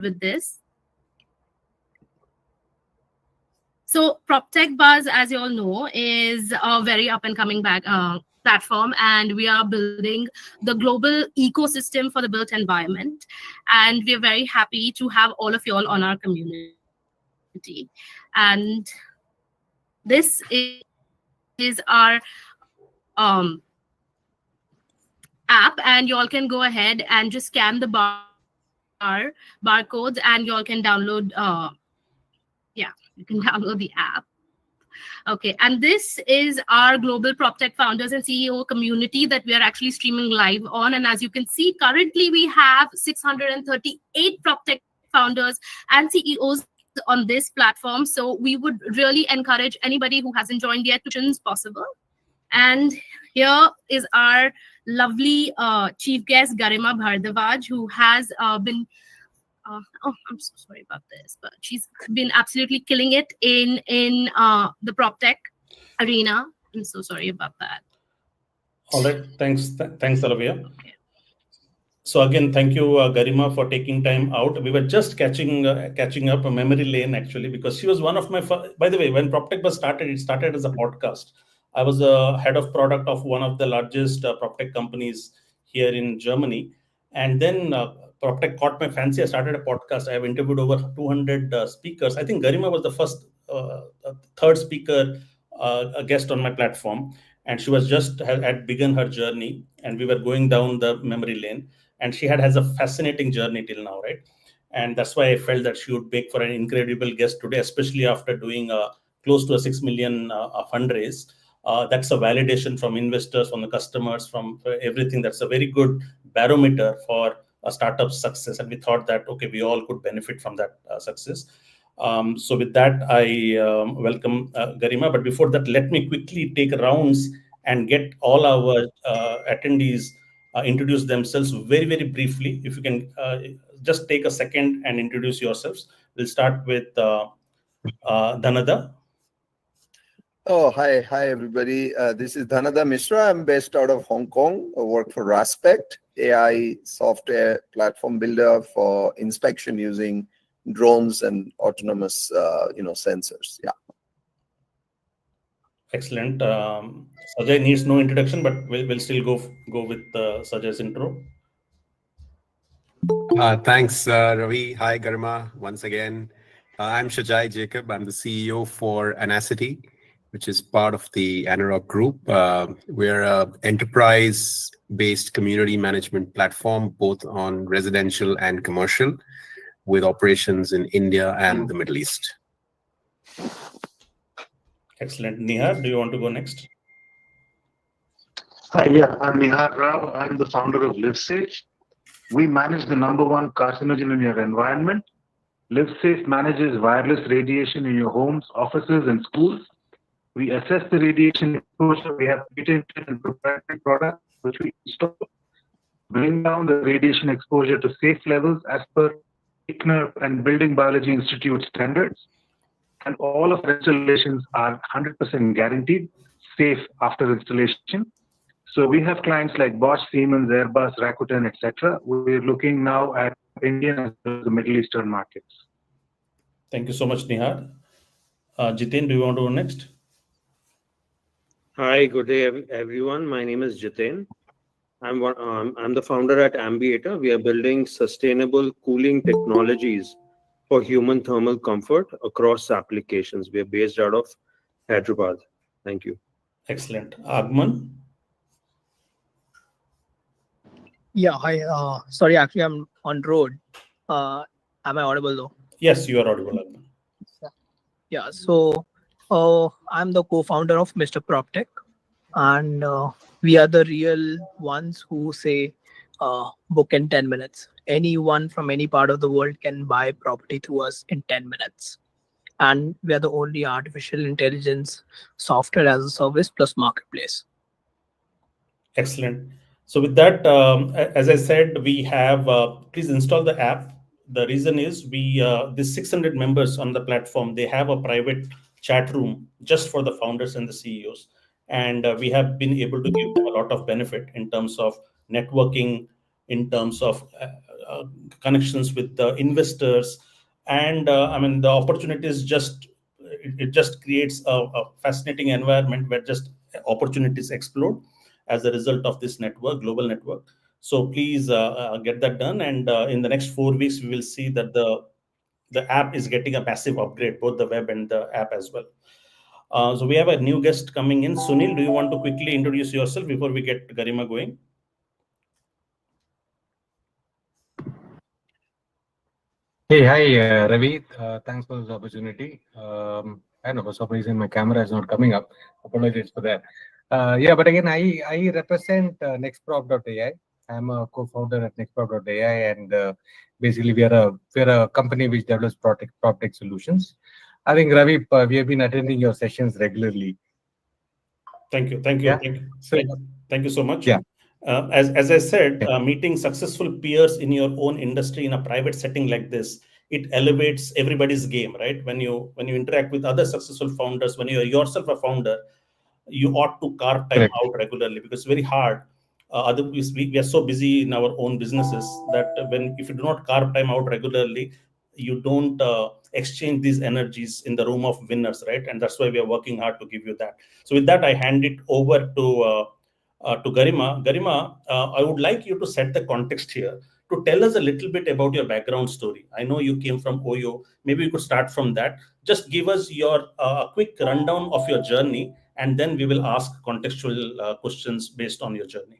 with this. So PropTech Buzz, as you all know, is a very up and coming platform, and we are building the global ecosystem for the built environment. And we're very happy to have all of you all on our community. And this is our app, and you all can go ahead and just scan the barcodes, and you all can download you can download the app. Okay, and this is our global PropTech founders and CEO community that we are actually streaming live on. And as you can see, currently we have 638 PropTech founders and CEOs on this platform. So we would really encourage anybody who hasn't joined yet to join as possible. And here is our lovely chief guest, Garima Bharadwaj, who has been I'm so sorry about this, but she's been absolutely killing it in the PropTech arena. I'm so sorry about that. All right, thanks, Alavia. Okay. So again, thank you, Garima, for taking time out. We were just catching up a memory lane, actually, because she was one of my. By the way, when PropTech was started, it started as a podcast. I was a head of product of one of the largest PropTech companies here in Germany, and then PropTech caught my fancy. I started a podcast. I have interviewed over 200 speakers. I think Garima was the first, third speaker, a guest on my platform. And she was had begun her journey, and we were going down the memory lane. And she has a fascinating journey till now, right? And that's why I felt that she would make for an incredible guest today, especially after doing close to a 6 million fundraise. That's a validation from investors, from the customers, from everything. That's a very good barometer for a startup success, and we thought that okay, we all could benefit from that success. So with that, I welcome Garima. But before that, let me quickly take rounds and get all our attendees introduce themselves very, very briefly. If you can just take a second and introduce yourselves. We'll start with Dhanada. Oh, hi everybody. This is Dhanada Mishra. I'm based out of Hong Kong. I work for Raspect, AI software platform builder for inspection using drones and autonomous, sensors. Yeah. Excellent. Sajay needs no introduction, but we'll still go with Sajay's intro. Thanks, Ravi. Hi, Garima. Once again, I'm Shajai Jacob. I'm the CEO for Anacity, which is part of the Anurag Group. We're an enterprise-based community management platform, both on residential and commercial, with operations in India and the Middle East. Excellent. Nihar, do you want to go next? Hi, yeah, I'm Nihar Rao. I'm the founder of LiveSafe. We manage the #1 carcinogen in your environment. LiveSafe manages wireless radiation in your homes, offices, and schools. We assess the radiation exposure. We have patented and proprietary products which we install, bring down the radiation exposure to safe levels as per ICNIRP and Building Biology Institute standards. And all of our installations are 100% guaranteed, safe after installation. So we have clients like Bosch, Siemens, Airbus, Rakuten, etc. We're looking now at Indian and the Middle Eastern markets. Thank you so much, Nihar. Jitin, do you want to go next? Hi, good day, everyone. My name is Jitin. I'm the founder at Ambiator. We are building sustainable cooling technologies for human thermal comfort across applications. We are based out of Hyderabad. Thank you. Excellent. Agman? Yeah, hi. Sorry, actually, I'm on road. Am I audible though? Yes, you are audible, Agman. Yeah, so I'm the co-founder of Mr. PropTech, and we are the real ones who say book in 10 minutes. Anyone from any part of the world can buy property through us in 10 minutes. And we are the only artificial intelligence software as a service plus marketplace. Excellent. So with that, as I said, we have, please install the app. The reason is these 600 members on the platform, they have a private chat room just for the founders and the CEOs. And we have been able to give them a lot of benefit in terms of networking, in terms of connections with the investors, and the opportunities it just creates a fascinating environment where just opportunities explode as a result of this global network. So please get that done, and in the next 4 weeks we will see that the app is getting a massive upgrade, both the web and the app as well. So we have a new guest coming in. Sunil, do you want to quickly introduce yourself before we get Garima going? Hey, hi, Ravi. Thanks for this opportunity. I know for some reason my camera is not coming up. Apologies for that. Yeah, but again, I represent nextprop.ai. I'm a co-founder at nextprop.ai, and basically we are a company which develops PropTech solutions. I think Ravi, we have been attending your sessions regularly. Thank you. Yeah. Thank you so much. Yeah. As I said, meeting successful peers in your own industry in a private setting like this, it elevates everybody's game, right? When you interact with other successful founders, when you are yourself a founder, you ought to carve time out regularly, because it's very hard. Otherwise, we are so busy in our own businesses that if you do not carve time out regularly, you don't exchange these energies in the room of winners, right? And that's why we are working hard to give you that. So with that, I hand it over to Garima. Garima, I would like you to set the context here, to tell us a little bit about your background story. I know you came from OYO. Maybe you could start from that. Just give us your quick rundown of your journey, and then we will ask contextual questions based on your journey.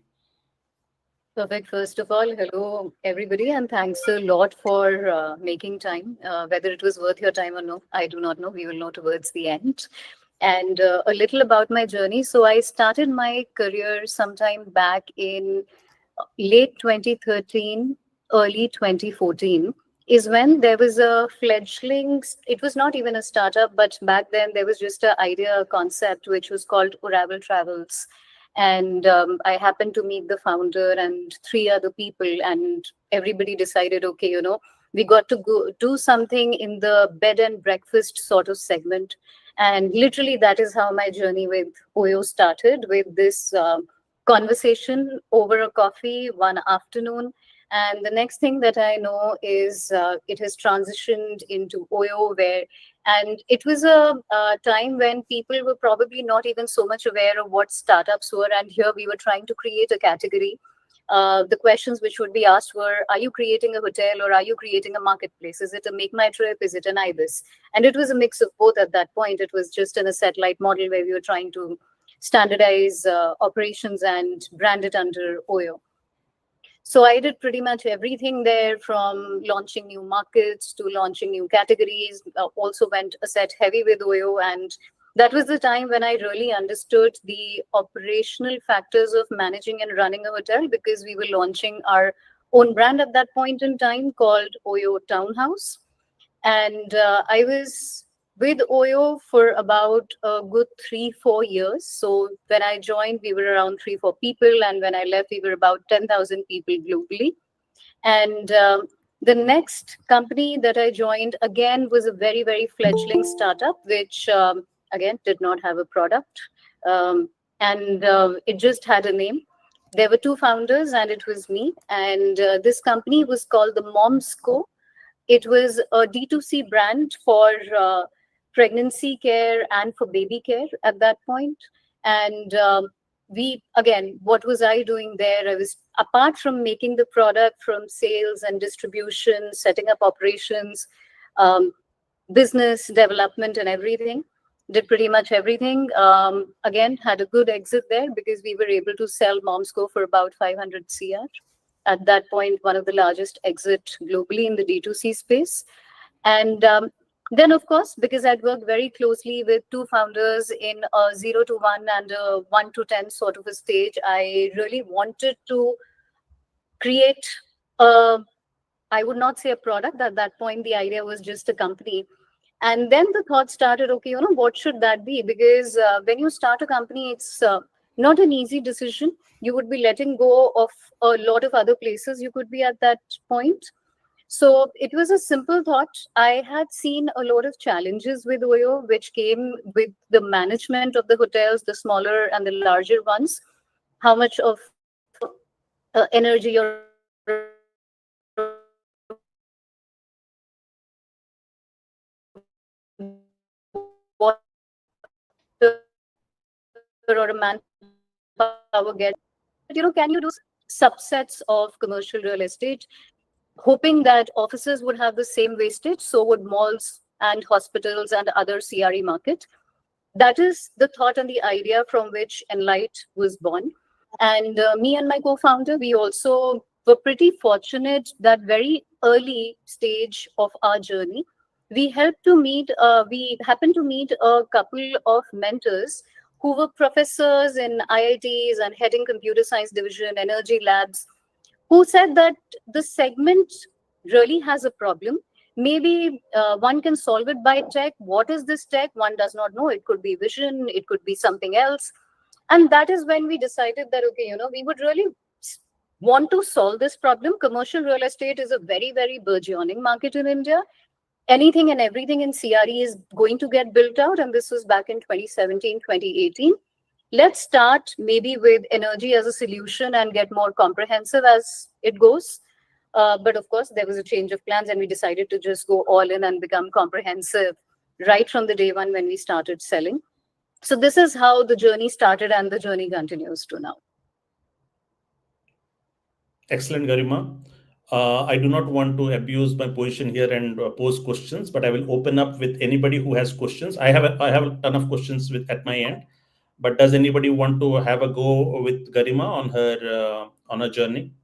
Perfect. First of all, hello, everybody, and thanks a lot for making time. Whether it was worth your time or no, I do not know. We will know towards the end. And a little about my journey. So I started my career sometime back in late 2013, early 2014, is when there was a fledgling, it was not even a startup, but back then there was just an idea, a concept, which was called Uravel Travels. And I happened to meet the founder and 3 other people, and everybody decided, okay, we got to go do something in the bed and breakfast sort of segment. And literally that is how my journey with OYO started, with this conversation over a coffee one afternoon. And the next thing that I know is it has transitioned into OYO, and it was a time when people were probably not even so much aware of what startups were. And here we were trying to create a category. The questions which would be asked were, are you creating a hotel or are you creating a marketplace? Is it a Make My Trip? Is it an IBIS? And it was a mix of both at that point. It was just in a satellite model where we were trying to standardize operations and brand it under OYO. So I did pretty much everything there, from launching new markets to launching new categories. Also went a set heavy with OYO, and that was the time when I really understood the operational factors of managing and running a hotel, because we were launching our own brand at that point in time called OYO Townhouse. And I was with OYO for about a good 3-4 years. So when I joined, we were around 3-4 people. And when I left, we were about 10,000 people globally. And the next company that I joined, again, was a very, very fledgling startup, which, again, did not have a product. And it just had a name. There were 2 founders, and it was me. And this company was called the Moms Co. It was a D2C brand for pregnancy care and for baby care at that point. And what was I doing there? I was, apart from making the product, from sales and distribution, setting up operations, business development and everything, did pretty much everything. Again, had a good exit there, because we were able to sell Momsco for about 500 CR. At that point, one of the largest exit globally in the D2C space. And then, of course, because I'd worked very closely with 2 founders in a 0 to 1 and a 1 to 10 sort of a stage, I really wanted to create I would not say a product. At that point, the idea was just a company. And then the thought started, okay, what should that be? Because when you start a company, it's not an easy decision. You would be letting go of a lot of other places you could be at that point. So it was a simple thought. I had seen a lot of challenges with OYO, which came with the management of the hotels, the smaller and the larger ones. How much of energy or or a manpower get, can you do subsets of commercial real estate, hoping that offices would have the same wastage, so would malls and hospitals and other CRE market. That is the thought and the idea from which Enlite was born. And me and my co-founder, we also were pretty fortunate that very early stage of our journey, we happened to meet a couple of mentors who were professors in IITs and heading computer science division, energy labs, who said that the segment really has a problem. Maybe one can solve it by tech. What is this tech? One does not know. It could be vision, it could be something else. And that is when we decided that, okay, we would really want to solve this problem. Commercial real estate is a very, very burgeoning market in India. Anything and everything in CRE is going to get built out. And this was back in 2017, 2018. Let's start maybe with energy as a solution and get more comprehensive as it goes. But of course, there was a change of plans and we decided to just go all in and become comprehensive right from the day one when we started selling. So this is how the journey started and the journey continues to now. Excellent, Garima. I do not want to abuse my position here and pose questions, but I will open up with anybody who has questions. I have a ton of questions at my end, but does anybody want to have a go with Garima on her journey?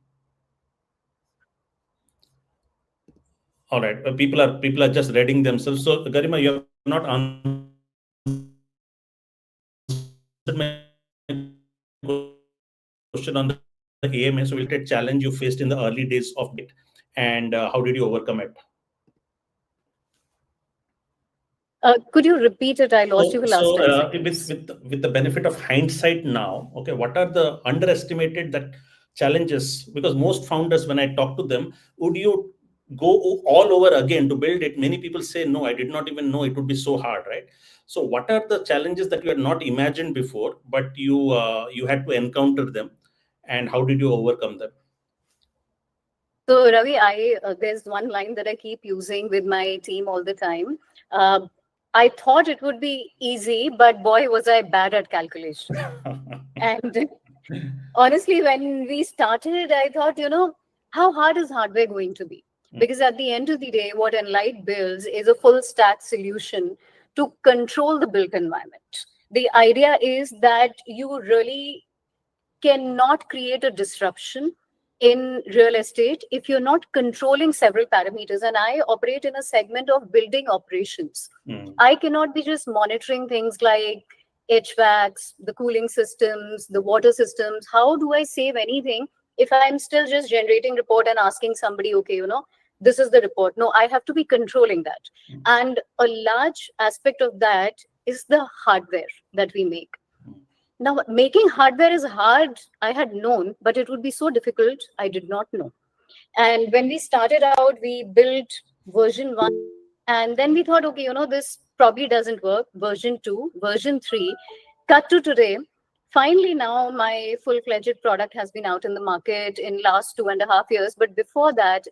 All right, people are just reading themselves. So Garima, you have not answered my question on the AMA. So, what challenge you faced in the early days of it, and how did you overcome it? Could you repeat it? I lost you last time. With the benefit of hindsight now, okay, what are the underestimated challenges? Because most founders, when I talk to them, would you go all over again to build it? Many people say, no, I did not even know it would be so hard, right? So what are the challenges that you had not imagined before, but you had to encounter them, and how did you overcome them? So Ravi, there's one line that I keep using with my team all the time. I thought it would be easy, but boy, was I bad at calculation. And honestly, when we started, I thought, how hard is hardware going to be? Because at the end of the day, what Enlite builds is a full stack solution to control the built environment. The idea is that you really cannot create a disruption in real estate if you're not controlling several parameters. And I operate in a segment of building operations. I cannot be just monitoring things like HVACs, the cooling systems, the water systems. How do I save anything if I'm still just generating report and asking somebody, okay, this is the report? No, I have to be controlling that. And a large aspect of that is the hardware that we make. Now, making hardware is hard, I had known, but it would be so difficult, I did not know. And when we started out, we built version 1, and then we thought, okay, this probably doesn't work. Version 2, version 3, cut to today. Finally, now my full-fledged product has been out in the market in last 2.5 years. But before that,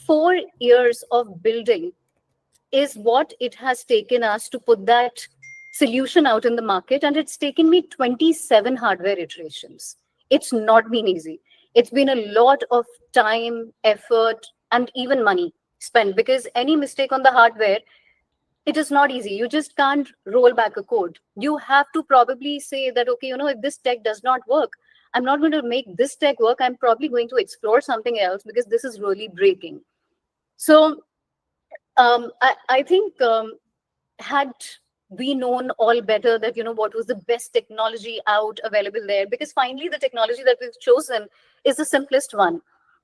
4 years of building is what it has taken us to put that solution out in the market. And it's taken me 27 hardware iterations. It's not been easy. It's been a lot of time, effort, and even money spent, because any mistake on the hardware, it is not easy. You just can't roll back a code. You have to probably say that, okay, if this tech does not work, I'm not going to make this tech work. I'm probably going to explore something else because this is really breaking. So I think had we known all better that, what was the best technology out available there, because finally the technology that we've chosen is the simplest one.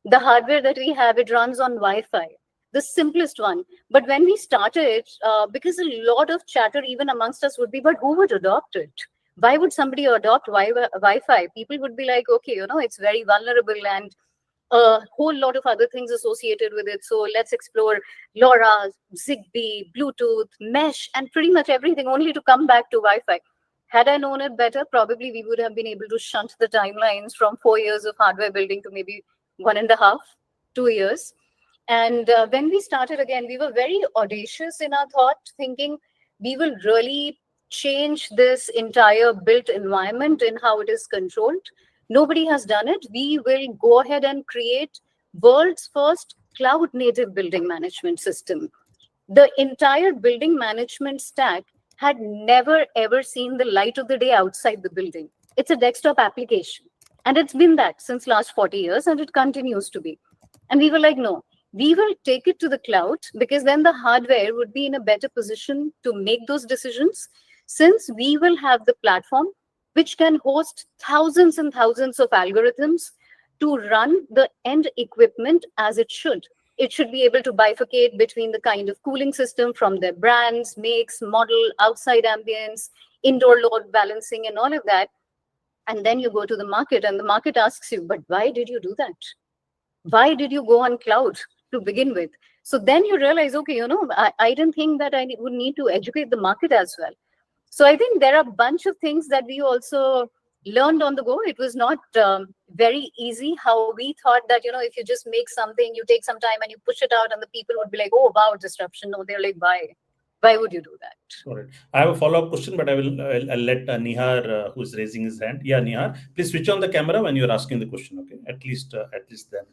The hardware that we have, it runs on Wi-Fi, the simplest one. But when we started, because a lot of chatter even amongst us would be, but who would adopt it? Why would somebody adopt Wi-Fi? People would be like, okay, it's very vulnerable and a whole lot of other things associated with it. So let's explore LoRa, Zigbee, Bluetooth, mesh, and pretty much everything, only to come back to Wi-Fi. Had I known it better, probably we would have been able to shunt the timelines from 4 years of hardware building to maybe 1.5, 2 years. And when we started again, we were very audacious in our thought, thinking we will really change this entire built environment in how it is controlled. Nobody has done it. We will go ahead and create world's first cloud native building management system. The entire building management stack had never ever seen the light of the day outside the building. It's a desktop application. And it's been that since last 40 years, and it continues to be. And we were like, no, we will take it to the cloud, because then the hardware would be in a better position to make those decisions, since we will have the platform which can host thousands and thousands of algorithms to run the end equipment as it should. It should be able to bifurcate between the kind of cooling system from their brands, makes, model, outside ambience, indoor load balancing, and all of that. And then you go to the market, and the market asks you, but why did you do that? Why did you go on cloud to begin with? So then you realize, okay, I didn't think that I would need to educate the market as well. So I think there are a bunch of things that we also learned on the go. It was not very easy how we thought that, if you just make something, you take some time and you push it out, and the people would be like, oh, wow, disruption. No, they're like, why? Why would you do that? All right. I have a follow-up question, but I'll let Nihar, who's raising his hand. Yeah, Nihar, please switch on the camera when you're asking the question. Okay, at least then.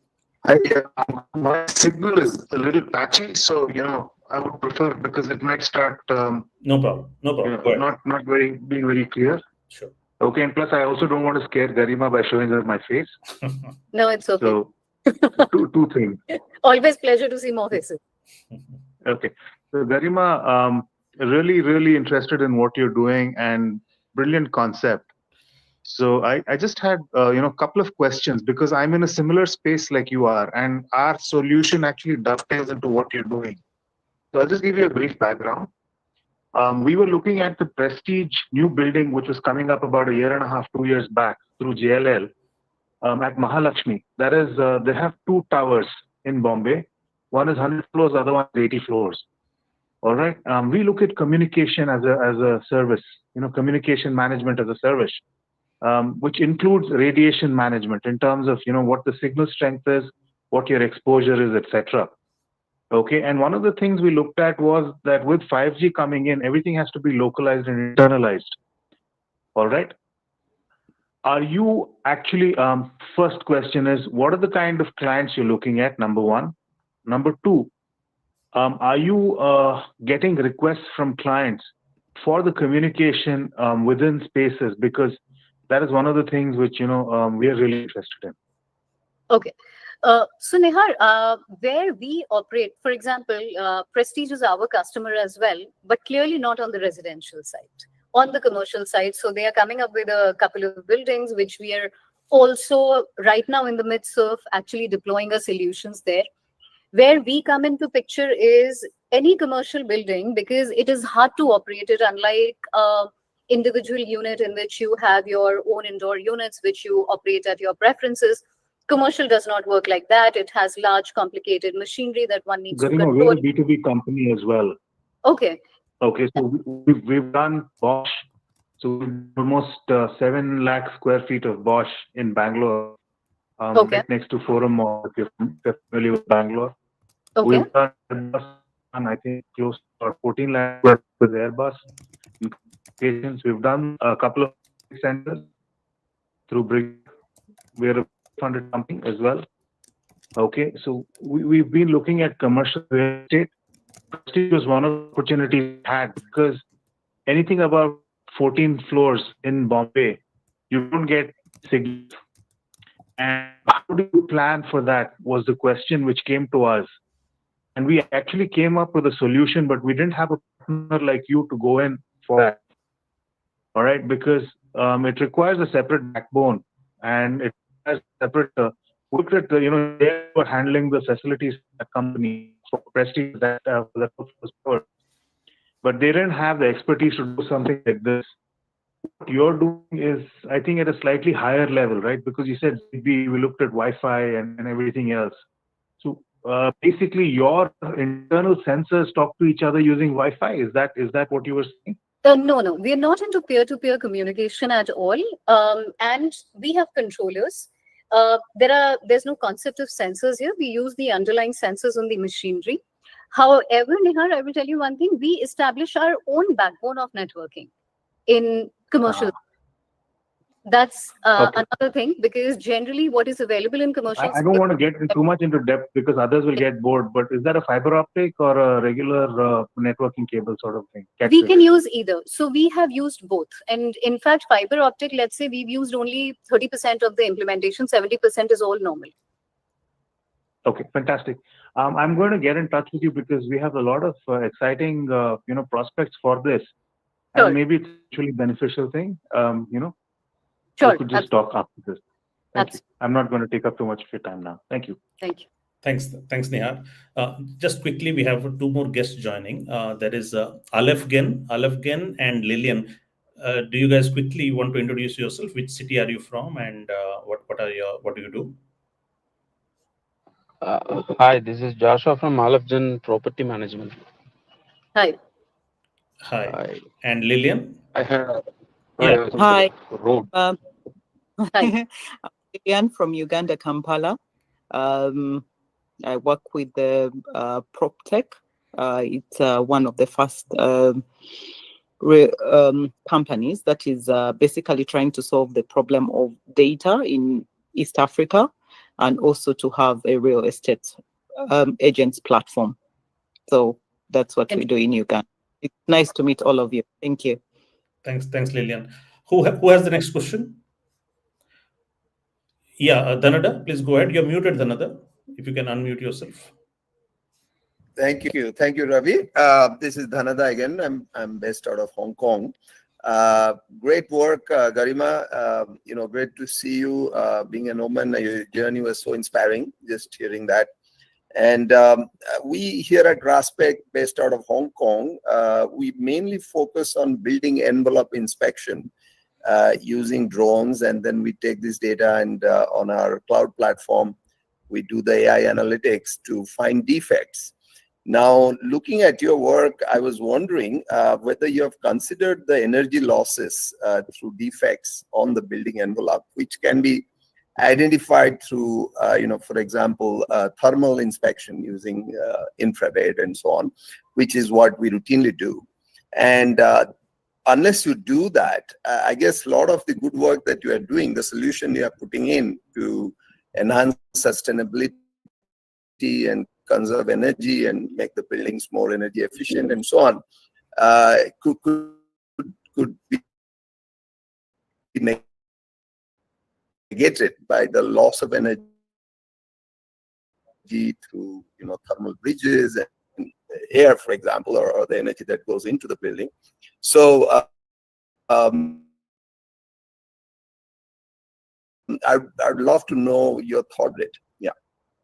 My signal is a little patchy, so I would prefer, because it might start. No problem. Not being very clear. Sure. Okay, and plus I also don't want to scare Garima by showing her my face. No, it's okay. So two things. Always pleasure to see more faces. Okay, so Garima, really interested in what you're doing, and brilliant concept. So I just had a couple of questions, because I'm in a similar space like you are, and our solution actually dovetails into what you're doing. So I'll just give you a brief background. We were looking at the Prestige new building, which was coming up about a year and a half, 2 years back through JLL at Mahalakshmi. That is, they have 2 towers in Bombay. One is 100 floors, the other one is 80 floors. All right. We look at communication as a service, communication management as a service. Which includes radiation management in terms of what the signal strength is, what your exposure is, etc. Okay, and one of the things we looked at was that with 5G coming in, everything has to be localized and internalized. All right. Are you actually, first question is, what are the kind of clients you're looking at, number one? Number two, are you getting requests from clients for the communication within spaces? Because that is one of the things which, we are really interested in. Okay. So Nihar, where we operate, for example, Prestige is our customer as well, but clearly not on the residential side, on the commercial side. So they are coming up with a couple of buildings, which we are also right now in the midst of actually deploying our solutions there. Where we come into picture is any commercial building, because it is hard to operate it, unlike individual unit in which you have your own indoor units, which you operate at your preferences. Commercial does not work like that. It has large, complicated machinery that one needs to control. We're a B2B company as well. Okay. Okay, so we've done Bosch. So almost 7 lakh square feet of Bosch in Bangalore. Okay. Right next to Forum Mall, if you're familiar with Bangalore. Okay. We've done Airbus, and I think close to 14 lakh square with Airbus. We've done a couple of centers through Brig. We're a funded company as well. Okay, so we've been looking at commercial real estate. Prestige was one of the opportunities we had, because anything about 14 floors in Bombay, you don't get signals. And how do you plan for that was the question which came to us. And we actually came up with a solution, but we didn't have a partner like you to go in for that. All right, because it requires a separate backbone, and it has separate. Look at they were handling the facilities of that company for Prestige that was powered, but they didn't have the expertise to do something like this. What you're doing is, I think, at a slightly higher level, right? Because you said we looked at Wi-Fi and everything else. So basically, your internal sensors talk to each other using Wi-Fi. Is that what you were saying? No, we are not into peer-to-peer communication at all. And we have controllers. There's no concept of sensors here. We use the underlying sensors on the machinery. However, Nihar, I will tell you one thing. We establish our own backbone of networking in commercial. That's another thing, because generally what is available in commercial. I don't want to get too much into depth because others will get bored, but is that a fiber optic or a regular networking cable sort of thing? We can use either. So we have used both. And in fact, fiber optic, let's say we've used only 30% of the implementation, 70% is all normal. Okay, fantastic. I'm going to get in touch with you because we have a lot of exciting, prospects for this. Sure. And maybe it's actually a beneficial thing, Sure. We could just talk after this. Thank you. Absolutely. I'm not going to take up too much of your time now. Thank you. Thank you. Thanks, Nihar. Just quickly, we have two more guests joining. That is Alefgen and Lillian. Do you guys quickly want to introduce yourself? Which city are you from, and what do you do? Hi, this is Joshua from Alefgen Property Management. Hi. Hi. And Lillian? I heard. Yeah. Hi. Road. Hi. Lillian from Uganda, Kampala. I work with the PropTech. It's one of the first companies that is basically trying to solve the problem of data in East Africa, and also to have a real estate agents platform. So that's what we do in Uganda. It's nice to meet all of you. Thank you. Thanks, Lillian. Who has the next question? Yeah, Dhanada, please go ahead. You're muted, Dhanada. If you can unmute yourself. Thank you, Ravi. This is Dhanada again. I'm based out of Hong Kong. Great work, Garima. Great to see you. Being an woman, your journey was so inspiring. Just hearing that. And we here at Raspec, based out of Hong Kong, we mainly focus on building envelope inspection using drones, and then we take this data and on our cloud platform, we do the AI analytics to find defects. Now, looking at your work, I was wondering whether you have considered the energy losses through defects on the building envelope, which can be identified through, for example, thermal inspection using infrared and so on, which is what we routinely do. And unless you do that, I guess a lot of the good work that you are doing, the solution you are putting in to enhance sustainability and conserve energy and make the buildings more energy efficient and so on, could be negated by the loss of energy through thermal bridges and air, for example, or the energy that goes into the building. So I'd love to know your thought on it. Yeah.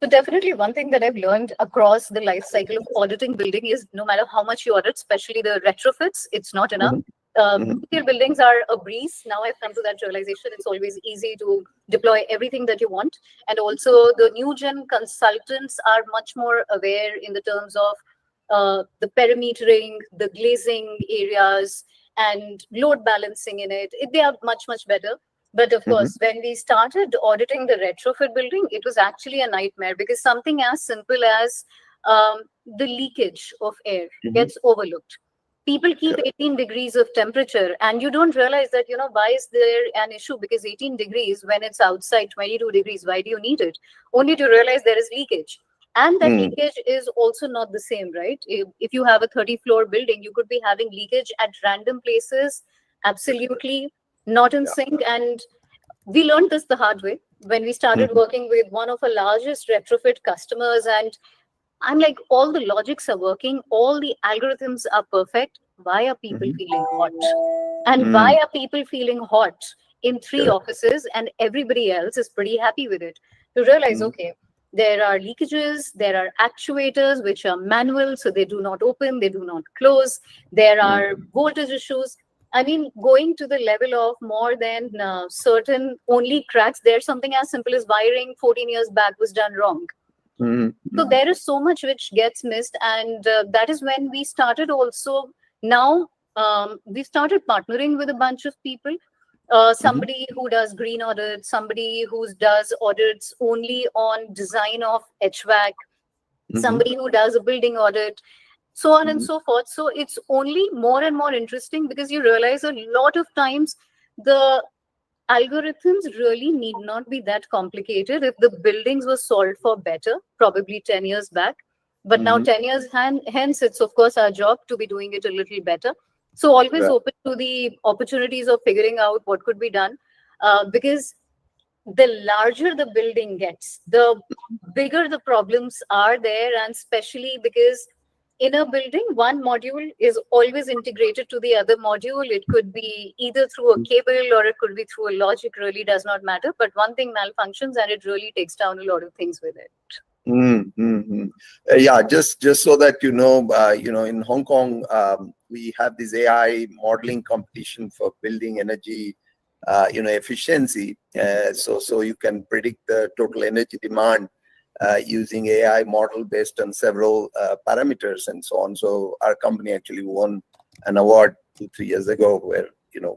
So definitely one thing that I've learned across the life cycle of auditing building is no matter how much you audit, especially the retrofits, it's not enough. Buildings are a breeze. Now I've come to that realization. It's always easy to deploy everything that you want. And also the new gen consultants are much more aware in the terms of the perimetering, the glazing areas, and load balancing in it. They are much, much better. But of course, when we started auditing the retrofit building, it was actually a nightmare, because something as simple as the leakage of air gets overlooked. People keep 18 degrees of temperature, and you don't realize that, why is there an issue? Because 18 degrees, when it's outside 22 degrees, why do you need it? Only to realize there is leakage. And that leakage is also not the same, right? If you have a 30-floor building, you could be having leakage at random places, absolutely not in sync. And we learned this the hard way when we started working with one of our largest retrofit customers. And I'm like, all the logics are working, all the algorithms are perfect. Why are people feeling hot? And why are people feeling hot in 3 offices and everybody else is pretty happy with it? To realize, okay, there are leakages, there are actuators which are manual, so they do not open, they do not close. There are voltage issues. I mean, going to the level of more than certain only cracks, there's something as simple as wiring 14 years back was done wrong. So there is so much which gets missed, and that is when we started also. Now we started partnering with a bunch of people somebody who does green audits, somebody who does audits only on design of HVAC, somebody who does a building audit, so on and so forth. So it's only more and more interesting because you realize a lot of times the algorithms really need not be that complicated. If the buildings were solved for better, probably 10 years back, but now 10 years hence, it's of course our job to be doing it a little better. So always open to the opportunities of figuring out what could be done, because the larger the building gets, the bigger the problems are there, and especially because in a building, one module is always integrated to the other module. It could be either through a cable or it could be through a logic, really does not matter. But one thing malfunctions and it really takes down a lot of things with it. Yeah, just so that you know, in Hong Kong, we have this AI modeling competition for building energy, efficiency. So you can predict the total energy demand using AI model based on several parameters and so on. So our company actually won an award 2-3 years ago where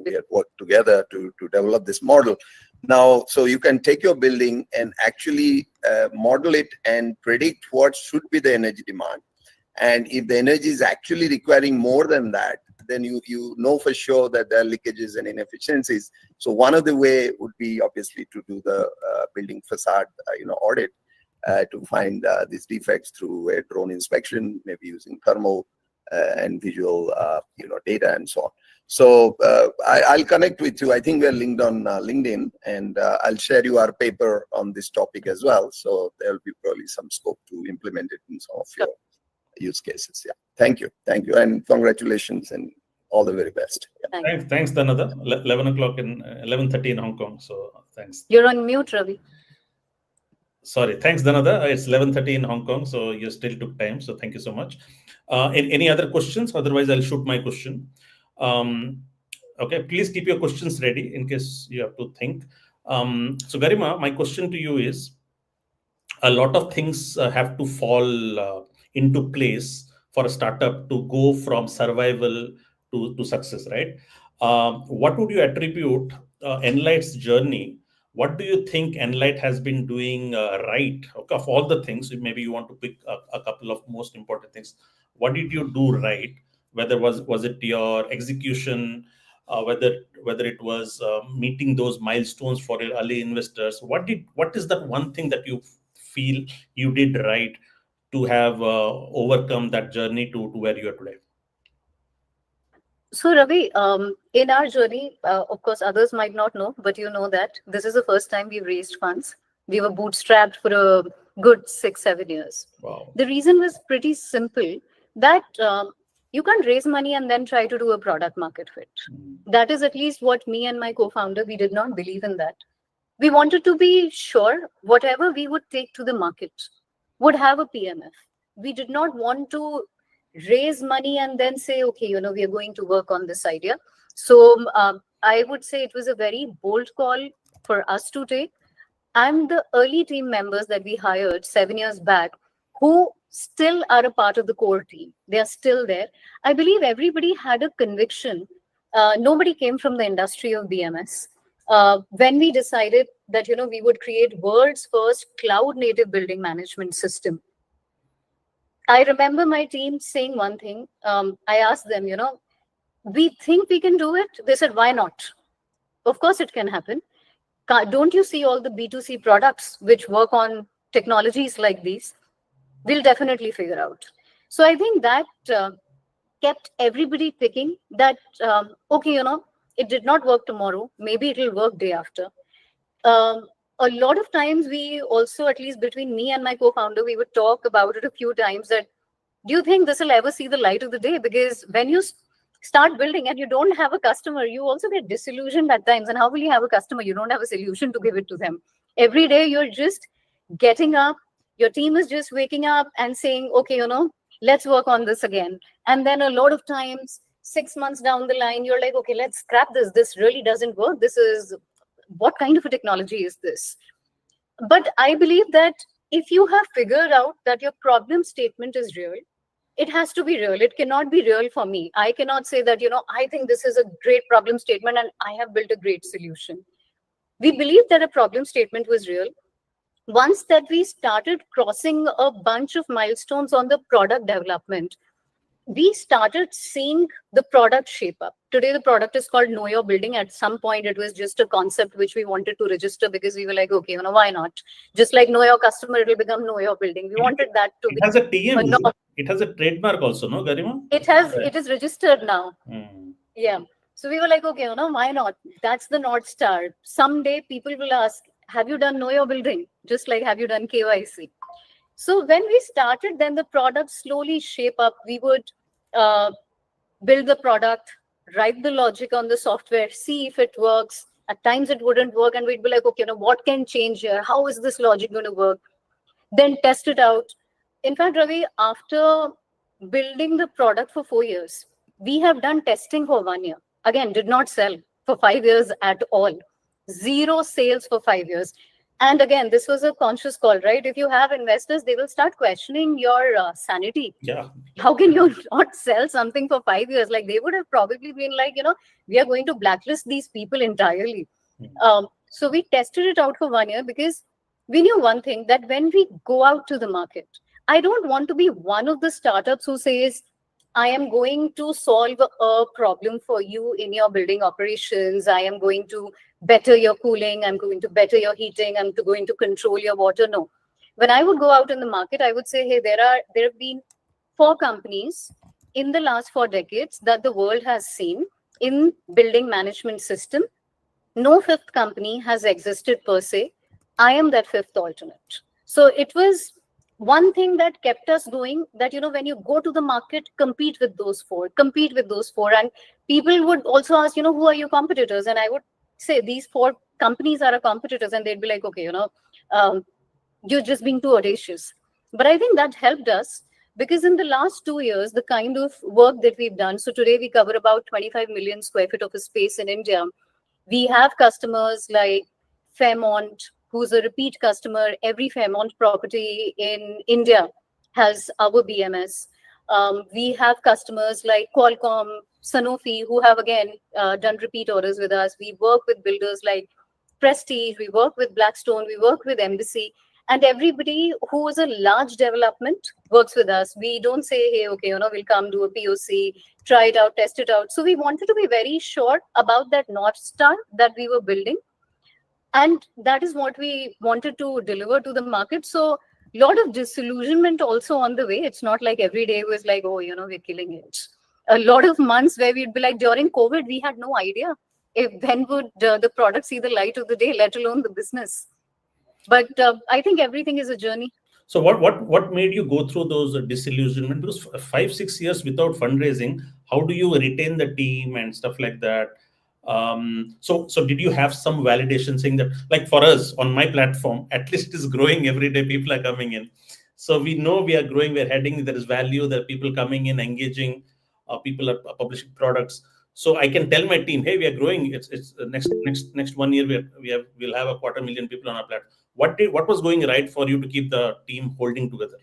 we had worked together to develop this model. Now, so you can take your building and actually model it and predict what should be the energy demand. And if the energy is actually requiring more than that, then you know for sure that there are leakages and inefficiencies. So one of the way would be obviously to do the building facade audit to find these defects through a drone inspection, maybe using thermal and visual data and so on. So I'll connect with you. I think we're linked on LinkedIn, and I'll share you our paper on this topic as well. So there'll be probably some scope to implement it in some of your use cases. Yeah. Thank you. And congratulations and all the very best. Yeah. Thanks, Dhanada. 11:30 in Hong Kong. So thanks. You're on mute, Ravi. Sorry. Thanks, Dhanada. It's 11:30 in Hong Kong, so you still took time. So thank you so much. Any other questions? Otherwise, I'll shoot my question. Okay, please keep your questions ready in case you have to think. So Garima, my question to you is, a lot of things have to fall into place for a startup to go from survival to success, right? What would you attribute Enlite's journey? What do you think Enlite has been doing right? Okay, of all the things, maybe you want to pick a couple of most important things. What did you do right? Whether was it your execution, whether it was meeting those milestones for your early investors? What is that one thing that you feel you did right to have overcome that journey to where you are today? So Ravi, in our journey, of course, others might not know, but you know that this is the first time we've raised funds. We were bootstrapped for a good 6-7 years. Wow. The reason was pretty simple, that you can't raise money and then try to do a product market fit. That is at least what me and my co-founder, we did not believe in that. We wanted to be sure whatever we would take to the market would have a PMF. We did not want to raise money and then say, okay, we are going to work on this idea. So I would say it was a very bold call for us to take. And the early team members that we hired 7 years back, who still are a part of the core team, they are still there. I believe everybody had a conviction. Nobody came from the industry of BMS. When we decided that, we would create world's first cloud native building management system, I remember my team saying one thing. I asked them, we think we can do it. They said, why not? Of course it can happen. Don't you see all the B2C products which work on technologies like these? We'll definitely figure out. So I think that kept everybody thinking that, okay, it did not work tomorrow. Maybe it'll work day after. A lot of times we also, at least between me and my co-founder, we would talk about it a few times that, do you think this will ever see the light of the day? Because when you start building and you don't have a customer, you also get disillusioned at times. And how will you have a customer? You don't have a solution to give it to them. Every day you're just getting up, your team is just waking up and saying, okay, let's work on this again. And then a lot of times, 6 months down the line, you're like, okay, let's scrap this. This really doesn't work. What kind of a technology is this? But I believe that if you have figured out that your problem statement is real, it has to be real. It cannot be real for me. I cannot say that, I think this is a great problem statement and I have built a great solution. We believe that a problem statement was real. Once that we started crossing a bunch of milestones on the product development, we started seeing the product shape up. Today, the product is called Know Your Building. At some point, it was just a concept which we wanted to register because we were like, okay, why not? Just like Know Your Customer, it will become Know Your Building. We wanted that to be. It has a TM. It has a trademark also, no, Garima? It is registered now. Yeah. So we were like, okay, why not? That's the North Star. Someday people will ask, have you done Know Your Building? Just like, have you done KYC? So when we started, then the product slowly shape up. We would build the product, write the logic on the software, see if it works. At times it wouldn't work, and we'd be like, okay, what can change here? How is this logic going to work? Then test it out. In fact, Ravi, after building the product for 4 years, we have done testing for 1 year. Again, did not sell for 5 years at all. 0 sales for 5 years. And again, this was a conscious call, right? If you have investors, they will start questioning your sanity. Yeah. How can you not sell something for 5 years? Like, they would have probably been like, we are going to blacklist these people entirely. So we tested it out for 1 year because we knew one thing, that when we go out to the market, I don't want to be one of the startups who says, I am going to solve a problem for you in your building operations. I am going to better your cooling. I'm going to better your heating. I'm going to control your water. No. When I would go out in the market, I would say, hey, there have been 4 companies in the last 4 decades that the world has seen in building management system. No 5th company has existed per se. I am that 5th alternate. So it was one thing that kept us going, that, when you go to the market, compete with those 4. And people would also ask, who are your competitors? And I would say these 4 companies are our competitors. And they'd be like, okay, you're just being too audacious. But I think that helped us, because in the last 2 years, the kind of work that we've done, so today we cover about 25 million square feet of a space in India. We have customers like Fairmont, who's a repeat customer. Every Fairmont property in India has our BMS. We have customers like Qualcomm, Sanofi, who have again done repeat orders with us. We work with builders like Prestige, we work with Blackstone, we work with Embassy, and everybody who is a large development works with us. We don't say, hey, okay, we'll come do a POC, try it out, test it out. So we wanted to be very sure about that North Star that we were building. And that is what we wanted to deliver to the market. So a lot of disillusionment also on the way. It's not like every day was like, oh, we're killing it. A lot of months where we'd be like, during COVID, we had no idea when would the product see the light of the day, let alone the business. But I think everything is a journey. So what made you go through those disillusionment? Because 5-6 years without fundraising, how do you retain the team and stuff like that? So did you have some validation saying that, like for us on my platform, at least it is growing every day, people are coming in. So we know we are growing, we're heading, there is value, there are people coming in, engaging, people are publishing products. So I can tell my team, hey, we are growing. It's next 1 year we'll have 250,000 people on our platform. What was going right for you to keep the team holding together?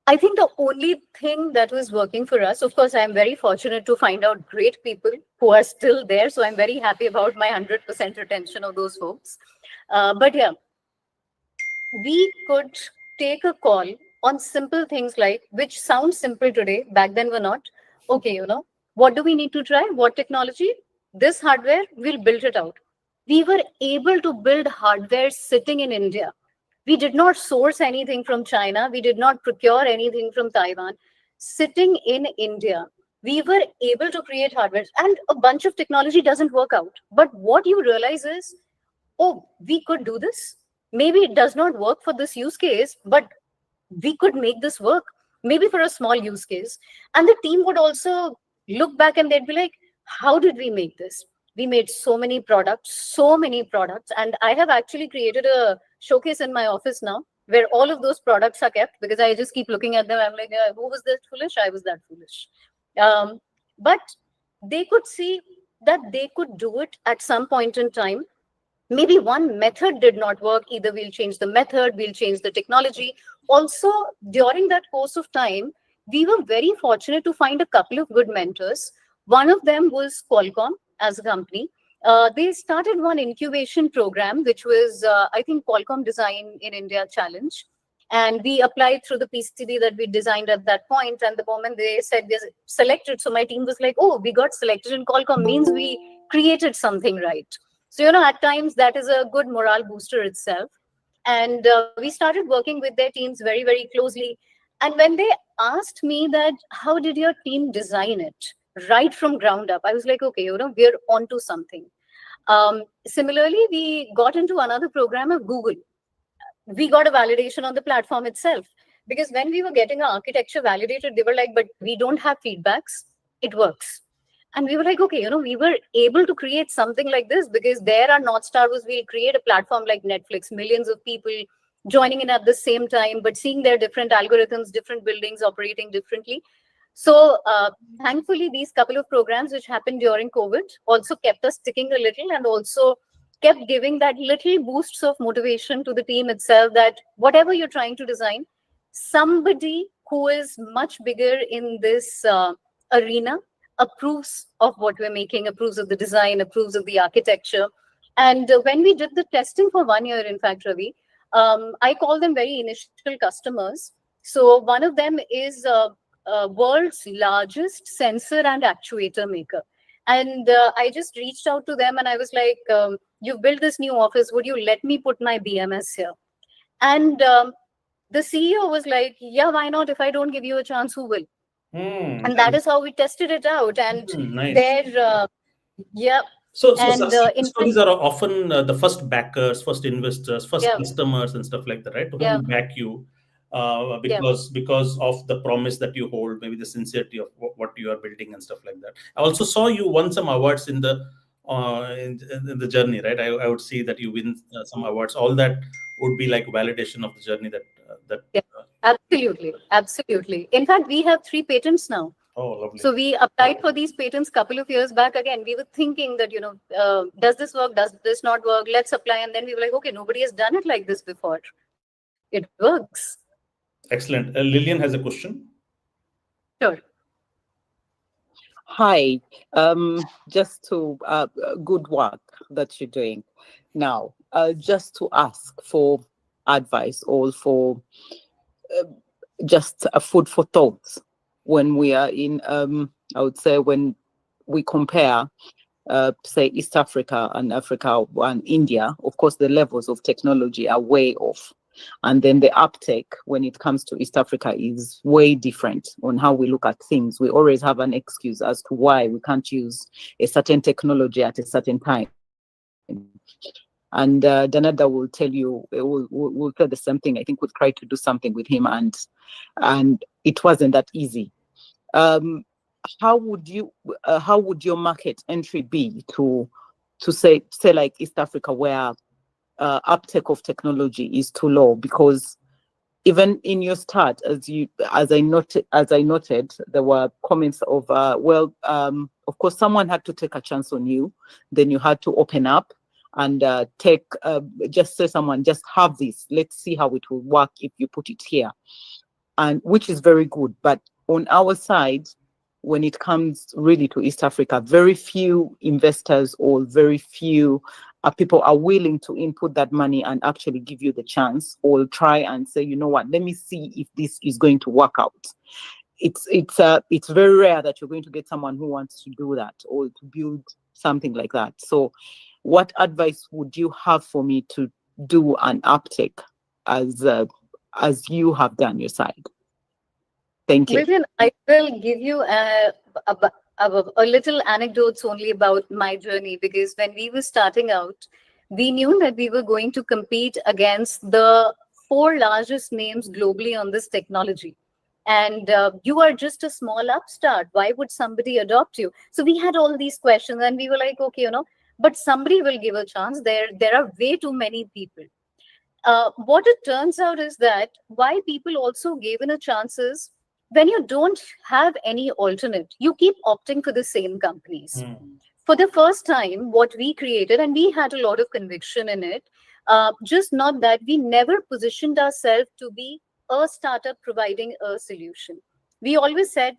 I think the only thing that was working for us, of course, I'm very fortunate to find out great people who are still there. So I'm very happy about my 100% retention of those folks. But yeah, we could take a call on simple things like, which sounds simple today, back then were not. Okay, what do we need to try? What technology? This hardware, we'll build it out. We were able to build hardware sitting in India. We did not source anything from China. We did not procure anything from Taiwan. Sitting in India, we were able to create hardware, and a bunch of technology doesn't work out. But what you realize is, oh, we could do this. Maybe it does not work for this use case, but we could make this work, maybe for a small use case. And the team would also look back and they'd be like, how did we make this? We made so many products. And I have actually created a showcase in my office now where all of those products are kept, because I just keep looking at them. I'm like, who was that foolish? I was that foolish. But they could see that they could do it at some point in time. maybe one method did not work. Either we'll change the method, we'll change the technology. Also, during that course of time, we were very fortunate to find a couple of good mentors. One of them was Qualcomm as a company. They started one incubation program, which was, I think, Qualcomm Design in India Challenge. And we applied through the PCB that we designed at that point. And the moment they said we're selected, so my team was like, oh, we got selected in Qualcomm, means we created something right. So, at times that is a good morale booster itself. And we started working with their teams very, very closely. And when they asked me that, how did your team design it right from ground up? I was like, okay, we're onto something. Similarly, we got into another program of Google. We got a validation on the platform itself. Because when we were getting our architecture validated, they were like, but we don't have feedbacks. It works. And we were like, okay, we were able to create something like this because there our North Star was we'll create a platform like Netflix, millions of people joining in at the same time, but seeing their different algorithms, different buildings operating differently. So thankfully, these couple of programs which happened during COVID also kept us sticking a little and also kept giving that little boosts of motivation to the team itself that whatever you're trying to design, somebody who is much bigger in this arena approves of what we're making, approves of the design, approves of the architecture. And when we did the testing for 1 year, in fact, Ravi, I call them very initial customers. So one of them is world's largest sensor and actuator maker. And I just reached out to them and I was like, you've built this new office. Would you let me put my BMS here? And the CEO was like, yeah, why not? If I don't give you a chance, who will? And that is how we tested it out. And nice. there, yeah. So and success stories are often the first backers, first investors, first customers and stuff like that, right? Who back you because of the promise that you hold, maybe the sincerity of what you are building and stuff like that. I also saw you won some awards in the journey, right? I would see that you win some awards. All that would be like validation of the journey absolutely. In fact, we have 3 patents now. Oh, lovely. So we applied for these patents a couple of years back. Again, we were thinking that, does this work? Does this not work? Let's apply. And then we were like, okay, nobody has done it like this before. It works. Excellent. Lillian has a question. Sure. Hi, just to good work that you're doing. Now, just to ask for advice or for just a food for thought when we are in, I would say when we compare, say, East Africa and Africa and India, of course, the levels of technology are way off. And then the uptake when it comes to East Africa is way different on how we look at things. We always have an excuse as to why we can't use a certain technology at a certain time. And Dhanada will tell you, will tell the same thing. I think we tried to do something with him and it wasn't that easy. How would your market entry be to say like East Africa where uptake of technology is too low? Because even in your start, as I noted, there were comments of of course someone had to take a chance on you, then you had to open up and just say someone just have this, let's see how it will work if you put it here, and which is very good. But on our side, when it comes really to East Africa, very few investors or very few people are willing to input that money and actually give you the chance or try and say, you know what, let me see if this is going to work out. It's very rare that you're going to get someone who wants to do that or to build something like that. So what advice would you have for me to do an uptake as you have done your side? Thank you. Vivian, I will give you a little anecdotes only about my journey, because when we were starting out, we knew that we were going to compete against the 4 largest names globally on this technology. And you are just a small upstart. Why would somebody adopt you? So we had all these questions and we were like, okay, but somebody will give a chance. There are way too many people. What it turns out is that why people also given a chance is when you don't have any alternate, you keep opting for the same companies. for the first time, what we created, and we had a lot of conviction in it, just not that, we never positioned ourselves to be a startup providing a solution. We always said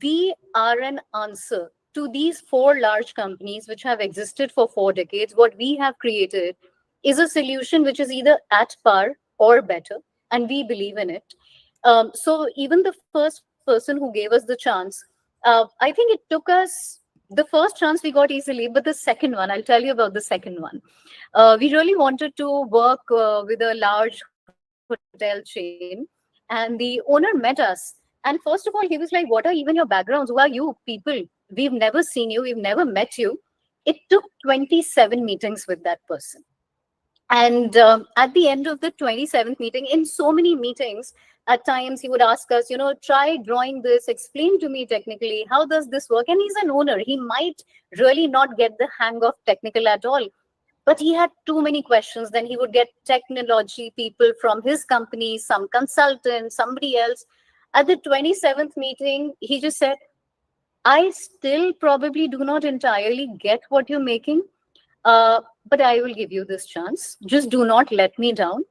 we are an answer to these 4 large companies which have existed for 4 decades. What we have created is a solution which is either at par or better, and we believe in it. So even the first person who gave us the chance, I think it took us, the first chance we got easily, but the second one, I'll tell you about the second one. We really wanted to work with a large hotel chain, and the owner met us. And first of all, he was like, what are even your backgrounds? Who are you people? We've never seen you. We've never met you. It took 27 meetings with that person. And at the end of the 27th meeting, in so many meetings, at times he would ask us, try drawing this, explain to me technically, how does this work? And he's an owner. He might really not get the hang of technical at all, but he had too many questions. Then he would get technology people from his company, some consultant, somebody else. At the 27th meeting, he just said, I still probably do not entirely get what you're making, but I will give you this chance. Just do not let me down.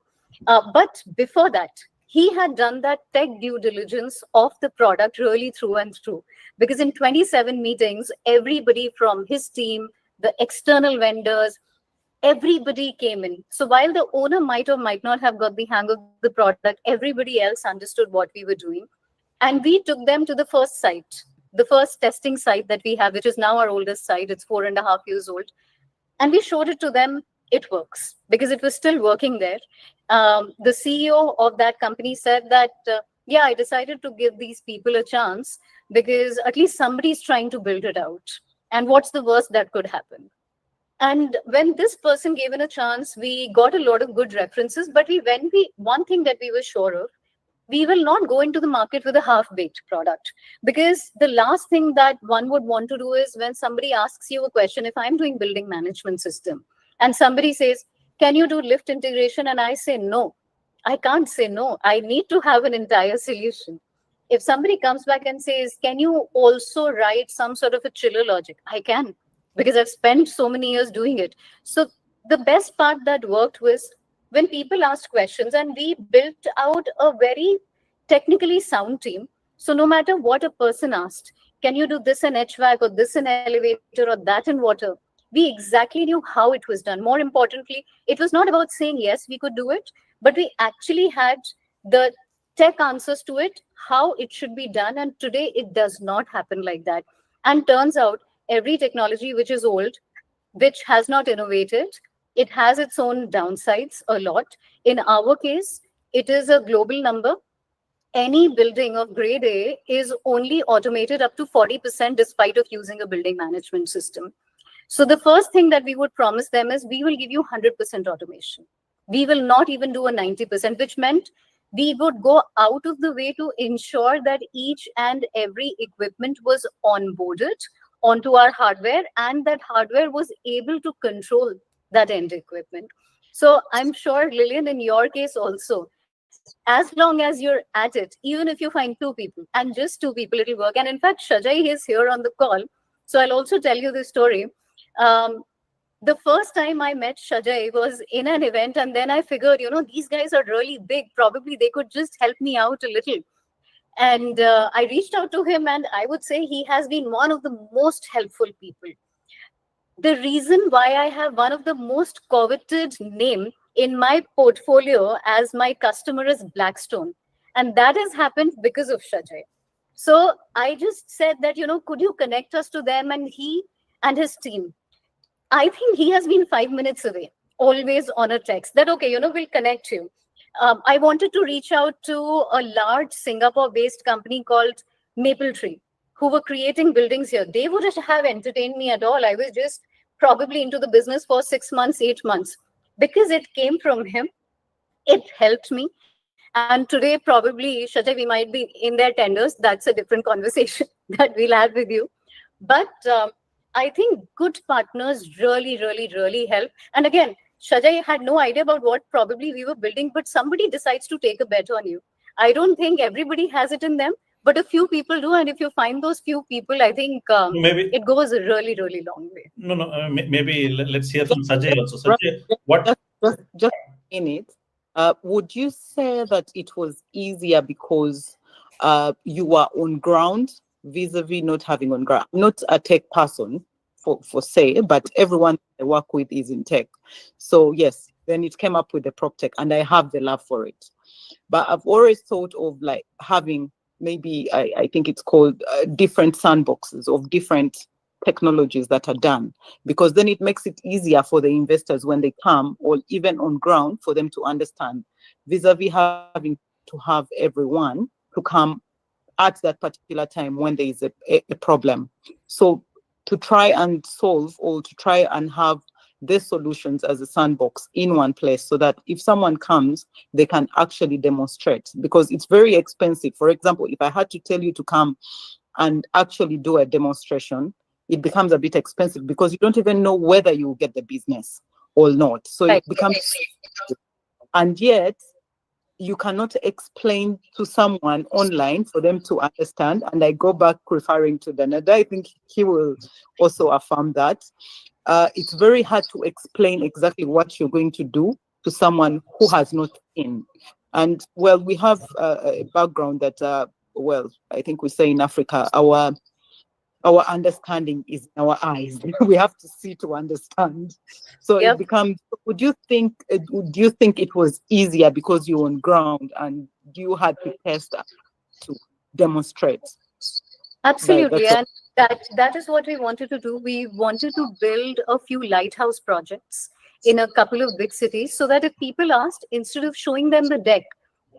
But before that, he had done that tech due diligence of the product really through and through. Because in 27 meetings, everybody from his team, the external vendors, everybody came in. So while the owner might or might not have got the hang of the product, everybody else understood what we were doing. And we took them to the first site, the first testing site that we have, which is now our oldest site. It's 4.5 years old. And we showed it to them. It works because it was still working there. The CEO of that company said that, yeah, I decided to give these people a chance because at least somebody's trying to build it out. And what's the worst that could happen? And when this person gave it a chance, we got a lot of good references. But one thing that we were sure of, we will not go into the market with a half-baked product, because the last thing that one would want to do is when somebody asks you a question, if I'm doing building management system and somebody says, can you do lift integration? And I say, no, I can't say no. I need to have an entire solution. If somebody comes back and says, can you also write some sort of a chiller logic? I can, because I've spent so many years doing it. So the best part that worked was when people asked questions, and we built out a very technically sound team. So no matter what a person asked, can you do this in HVAC or this in elevator or that in water? We exactly knew how it was done. More importantly, it was not about saying, yes, we could do it, but we actually had the tech answers to it, how it should be done. And today it does not happen like that. And turns out every technology which is old, which has not innovated, it has its own downsides a lot. In our case, it is a global number. Any building of grade A is only automated up to 40% despite of using a building management system. So the first thing that we would promise them is we will give you 100% automation. We will not even do a 90%, which meant we would go out of the way to ensure that each and every equipment was onboarded onto our hardware, and that hardware was able to control that end equipment. So I'm sure, Lillian, in your case also, as long as you're at it, even if you find 2 people and just 2 people, it'll work. And in fact, Shajai is here on the call. So I'll also tell you this story. The first time I met Shajai was in an event, and then I figured, these guys are really big. Probably they could just help me out a little. And I reached out to him, and I would say he has been one of the most helpful people. The reason why I have one of the most coveted name in my portfolio as my customer is Blackstone. And that has happened because of Shajai. So I just said that, could you connect us to them? And he and his team, I think he has been 5 minutes away, always on a text that, okay, we'll connect you. I wanted to reach out to a large Singapore-based company called Mapletree, who were creating buildings here. They wouldn't have entertained me at all. I was just probably into the business for 6 months, 8 months. Because it came from him, it helped me. And today, probably, Shajai, we might be in their tenders. That's a different conversation that we'll have with you. But I think good partners really, really, really help. And again, Shajai had no idea about what probably we were building, but somebody decides to take a bet on you. I don't think everybody has it in them, but a few people do. And if you find those few people, I think maybe it goes a really, really long way. no, maybe let's hear from Sajay also. Right. Sajay, what? Just in it, would you say that it was easier because you were on ground vis-a-vis not having on ground? Not a tech person for say, but everyone I work with is in tech. So yes, then it came up with the PropTech, and I have the love for it. But I've always thought of like having maybe I think it's called different sandboxes of different technologies that are done, because then it makes it easier for the investors when they come, or even on ground, for them to understand, vis-a-vis having to have everyone to come at that particular time when there is a problem. So to try and solve, or to try and have the solutions as a sandbox in one place, so that if someone comes, they can actually demonstrate, because it's very expensive. For example, if I had to tell you to come and actually do a demonstration, it becomes a bit expensive, because you don't even know whether you will get the business or not. So it becomes, and yet you cannot explain to someone online for them to understand. And I go back referring to Dhanada, I think he will also affirm that. It's very hard to explain exactly what you're going to do to someone who has not seen. And well, we have a background that, well, I think we say in Africa, our understanding is in our eyes. We have to see to understand. So it becomes, do you think it was easier because you're on ground and you had to test to demonstrate? Absolutely. And that is what we wanted to do. We wanted to build a few lighthouse projects in a couple of big cities, so that if people asked, instead of showing them the deck,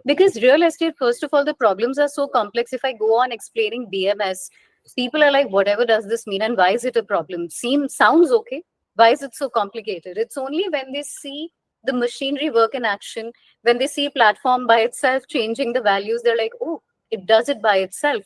because real estate, first of all, the problems are so complex. If I go on explaining BMS, people are like, whatever does this mean, and why is it a problem? Sounds okay. Why is it so complicated? It's only when they see the machinery work in action, when they see a platform by itself changing the values, they're like, oh, it does it by itself.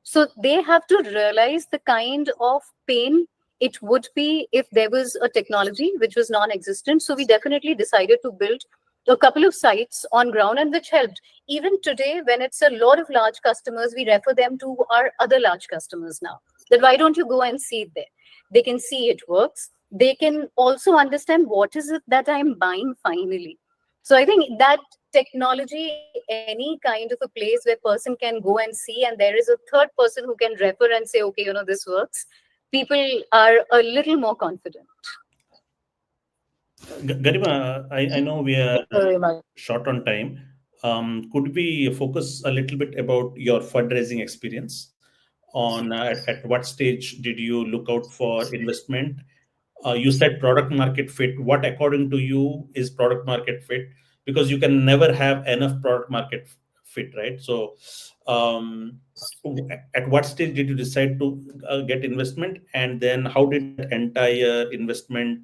So they have to realize the kind of pain it would be if there was a technology which was non-existent. So we definitely decided to build a couple of sites on ground, and which helped. Even today, when it's a lot of large customers, we refer them to our other large customers now. That why don't you go and see it there? They can see it works. They can also understand what is it that I'm buying finally. So I think that technology, any kind of a place where person can go and see, and there is a third person who can refer and say, okay, this works, people are a little more confident. Garima, I know we are short on time. Could we focus a little bit about your fundraising experience? On at what stage did you look out for investment? You said product market fit. What, according to you, is product market fit? Because you can never have enough product market fit, right? So, at what stage did you decide to get investment, and then how did the entire investment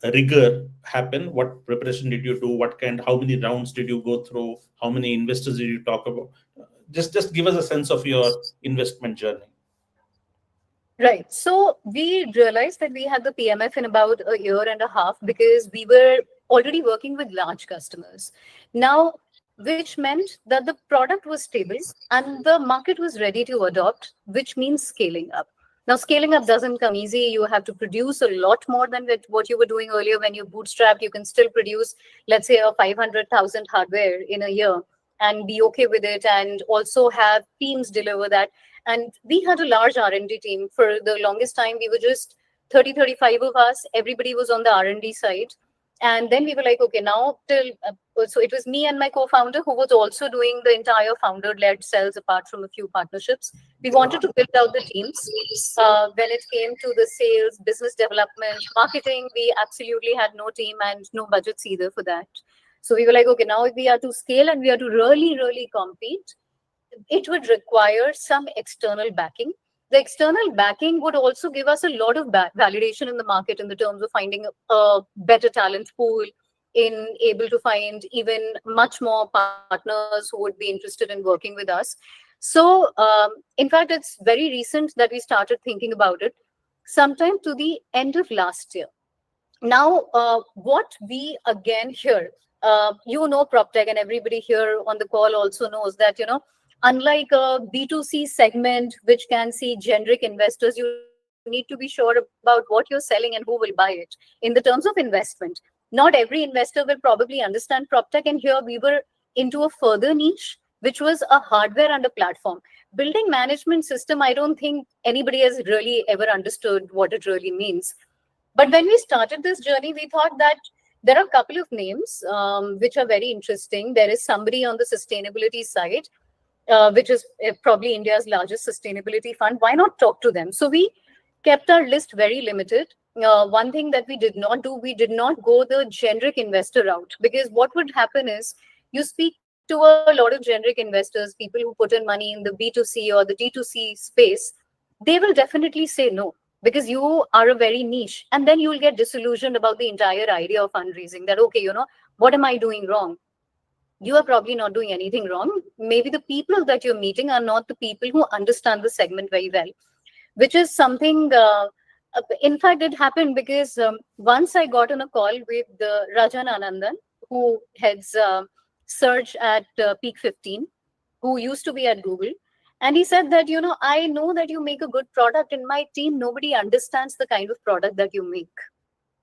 rigor happen? What preparation did you do? How many rounds did you go through? How many investors did you talk about? Just give us a sense of your investment journey. Right. So we realized that we had the PMF in about a year and a half, because we were already working with large customers. Now, which meant that the product was stable and the market was ready to adopt, which means scaling up. Now, scaling up doesn't come easy. You have to produce a lot more than what you were doing earlier. When you bootstrap, you can still produce, let's say, a 500,000 hardware in a year and be okay with it, and also have teams deliver that. And we had a large R&D team. For the longest time, we were just 30, 35 of us. Everybody was on the R&D side. And then we were like, okay, now so it was me and my co-founder, who was also doing the entire founder-led sales apart from a few partnerships. We wanted to build out the teams. When it came to the sales, business development, marketing, we absolutely had no team and no budgets either for that. So we were like, okay, now if we are to scale and we are to really, really compete, it would require some external backing. The external backing would also give us a lot of validation in the market in the terms of finding a better talent pool, in able to find even much more partners who would be interested in working with us. So in fact, it's very recent that we started thinking about it, sometime to the end of last year. Now, what we again hear, PropTech, and everybody here on the call also knows that, Unlike a B2C segment, which can see generic investors, you need to be sure about what you're selling and who will buy it. In the terms of investment, not every investor will probably understand PropTech. And here we were into a further niche, which was a hardware and a platform. Building management system, I don't think anybody has really ever understood what it really means. But when we started this journey, we thought that there are a couple of names which are very interesting. There is somebody on the sustainability side, which is probably India's largest sustainability fund. Why not talk to them? So we kept our list very limited. One thing that we did not do, we did not go the generic investor route, because what would happen is you speak to a lot of generic investors, people who put in money in the B2C or the D2C space, they will definitely say no, because you are a very niche. And then you will get disillusioned about the entire idea of fundraising, that, okay, what am I doing wrong? You are probably not doing anything wrong. Maybe the people that you're meeting are not the people who understand the segment very well, which is something, in fact, it happened because once I got on a call with Rajan Anandan, who heads search at Peak 15, who used to be at Google. And he said that, I know that you make a good product. In my team, nobody understands the kind of product that you make.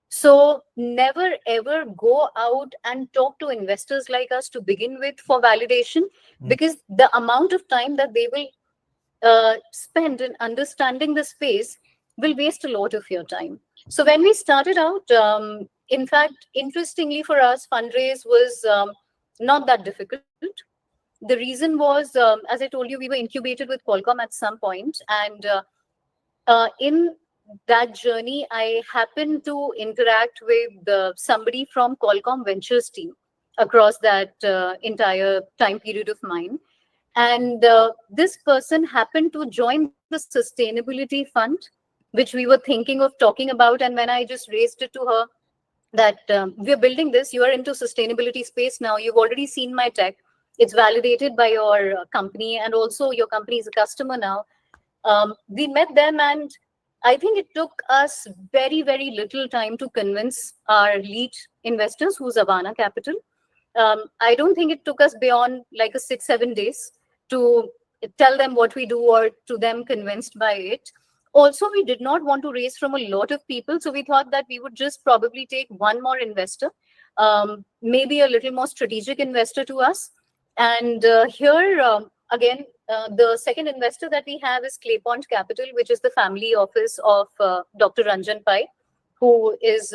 So never ever go out and talk to investors like us to begin with for validation, because the amount of time that they will spend in understanding the space will waste a lot of your time. So when we started out, in fact, interestingly for us, fundraise was not that difficult. The reason was, as I told you, we were incubated with Qualcomm at some point, and in that journey, I happened to interact with somebody from Qualcomm Ventures team across that entire time period of mine. And this person happened to join the sustainability fund, which we were thinking of talking about. And when I just raised it to her that we're building this, you are into sustainability space now, you've already seen my tech, it's validated by your company, and also your company is a customer now. We met them, and I think it took us very, very little time to convince our lead investors, who's Avana Capital. I don't think it took us beyond like 6-7 days to tell them what we do, or to them convinced by it. Also, we did not want to raise from a lot of people, so we thought that we would just probably take one more investor, maybe a little more strategic investor to us. And here, again, the second investor that we have is Claypond Capital, which is the family office of Dr. Ranjan Pai, who heads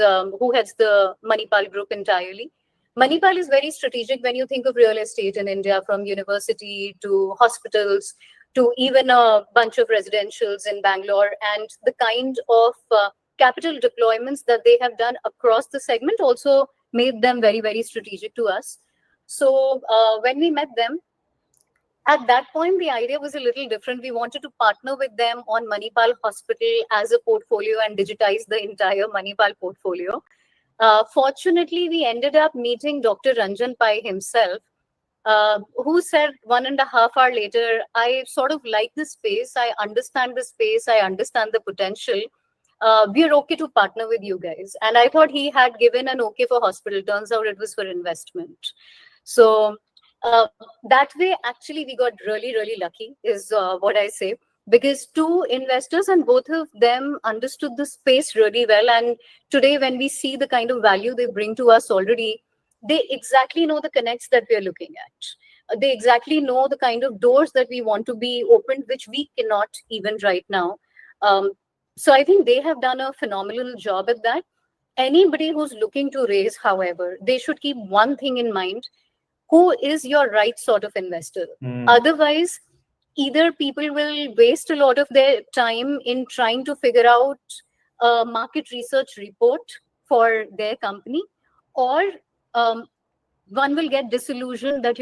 the Manipal group entirely. Manipal is very strategic when you think of real estate in India, from university to hospitals to even a bunch of residentials in Bangalore, and the kind of capital deployments that they have done across the segment also made them very, very strategic to us. So when we met them, at that point, the idea was a little different. We wanted to partner with them on Manipal Hospital as a portfolio and digitize the entire Manipal portfolio. Fortunately, we ended up meeting Dr. Ranjan Pai himself, who said 1.5 hours later, I sort of like this space, I understand the space, I understand the potential. We're okay to partner with you guys. And I thought he had given an okay for hospital. Turns out it was for investment. So that way, actually, we got really, really lucky, is what I say, because two investors, and both of them understood the space really well. And today, when we see the kind of value they bring to us already, they exactly know the connects that we're looking at. They exactly know the kind of doors that we want to be opened, which we cannot even right now. So I think they have done a phenomenal job at that. Anybody who's looking to raise, however, they should keep one thing in mind: who is your right sort of investor? Otherwise, either people will waste a lot of their time in trying to figure out a market research report for their company, or one will get disillusioned that,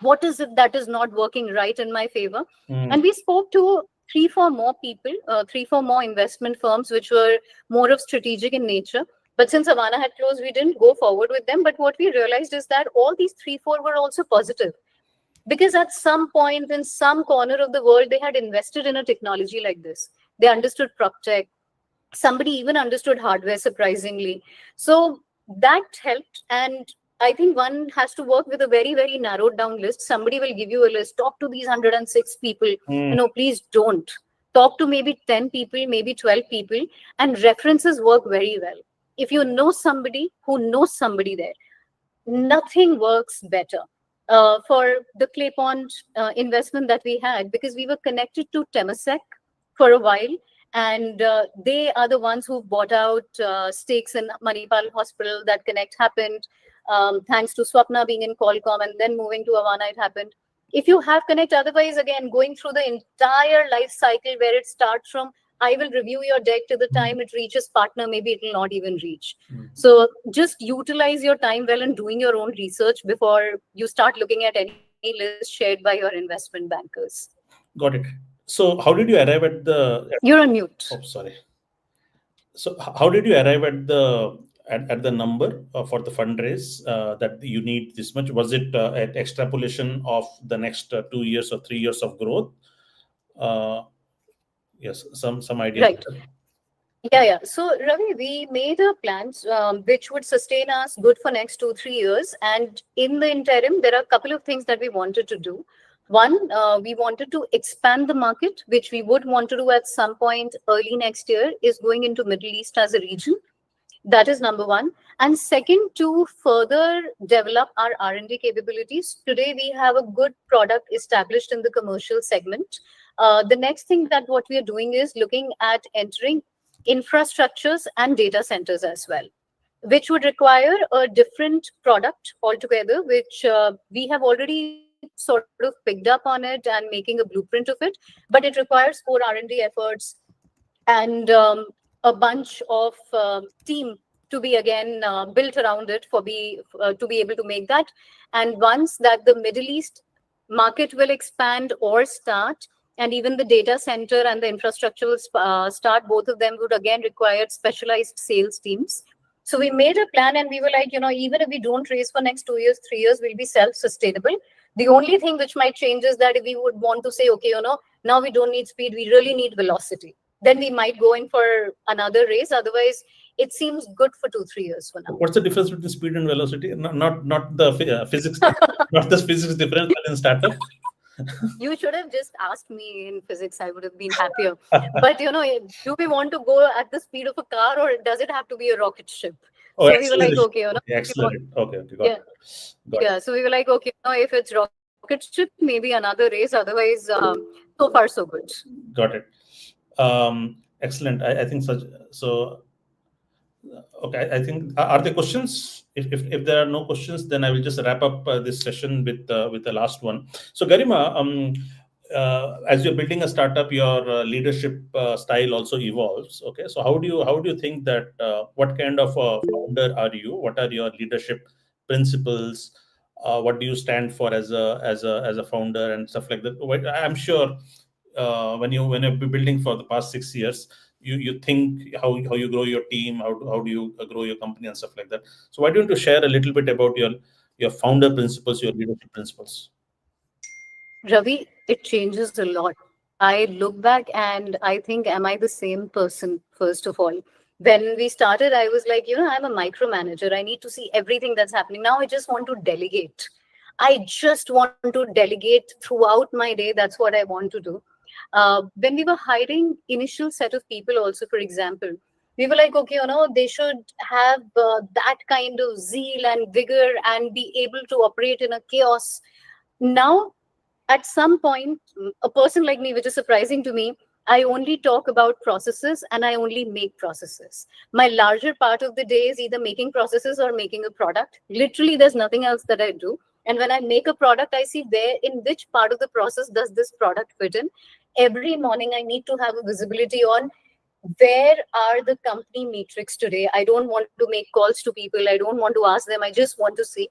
what is it that is not working right in my favor? And we spoke to 3-4 more people, 3-4 more investment firms, which were more of strategic in nature. But since Avana had closed, we didn't go forward with them. But what we realized is that all these 3-4 were also positive, because at some point in some corner of the world, they had invested in a technology like this. They understood PropTech. Somebody even understood hardware, surprisingly. So that helped. And I think one has to work with a very, very narrowed down list. Somebody will give you a list. Talk to these 106 people. No, please don't. Talk to maybe 10 people, maybe 12 people, and references work very well. If you know somebody who knows somebody there, nothing works better. For the clay pond investment that we had, because we were connected to Temasek for a while, and they are the ones who bought out stakes in Manipal Hospital. That connect happened thanks to Swapna being in Qualcomm and then moving to Avana. It happened. If you have connect, otherwise, again, going through the entire life cycle where it starts from I will review your deck to the time it reaches partner, maybe it will not even reach. So just utilize your time well in doing your own research before you start looking at any list shared by your investment bankers. Got it. So how did you arrive at the... You're on mute. Oh, sorry. So how did you arrive at the number for the fundraise that you need this much? Was it an extrapolation of the next 2 years or 3 years of growth? Yes, some idea. Right. Yeah. So Ravi, we made a plan which would sustain us good for next 2-3 years. And in the interim, there are a couple of things that we wanted to do. One, we wanted to expand the market, which we would want to do at some point early next year, is going into Middle East as a region. That is number one. And second, to further develop our R&D capabilities. Today, we have a good product established in the commercial segment. The next thing that what we are doing is looking at entering infrastructures and data centers as well, which would require a different product altogether, which we have already sort of picked up on it and making a blueprint of it, but it requires core R&D efforts and a bunch of team to be again built around it to be able to make that. And once that the Middle East market will expand or start, and even the data center and the infrastructure will start, both of them would again require specialized sales teams. So we made a plan and we were like, even if we don't raise for next 2 years, 3 years, we'll be self-sustainable. The only thing which might change is that if we would want to say, okay, now we don't need speed, we really need velocity. Then we might go in for another raise. Otherwise, it seems good for 2-3 years for now. What's the difference between speed and velocity? Not the physics, not the physics difference in startup. You should have just asked me in physics. I would have been happier. But do we want to go at the speed of a car, or does it have to be a rocket ship? Oh, so we were like, okay, accelerate. Okay, got it. Yeah. So we were like, okay, if it's rocket ship, maybe another race. Otherwise, so far so good. Got it. Excellent. I think such. So, okay. I think are there questions? If there are no questions, then I will just wrap up this session with the last one. So, Garima, as you're building a startup, your leadership style also evolves. Okay. So, how do you think that? What kind of a founder are you? What are your leadership principles? What do you stand for as a founder and stuff like that? I'm sure when you've been building for the past 6 years, you think how you grow your team, how do you grow your company and stuff like that. So why don't you share a little bit about your founder principles, your leadership principles? Ravi, it changes a lot. I look back and I think, am I the same person? First of all, when we started, I was like, I'm a micromanager. I need to see everything that's happening. Now I just want to delegate. I just want to delegate throughout my day. That's what I want to do. When we were hiring initial set of people also, for example, we were like, okay, they should have that kind of zeal and vigor and be able to operate in a chaos. Now, at some point, a person like me, which is surprising to me, I only talk about processes and I only make processes. My larger part of the day is either making processes or making a product. Literally, there's nothing else that I do. And when I make a product, I see in which part of the process does this product fit in. Every morning, I need to have a visibility on where are the company metrics today. I don't want to make calls to people. I don't want to ask them. I just want to see.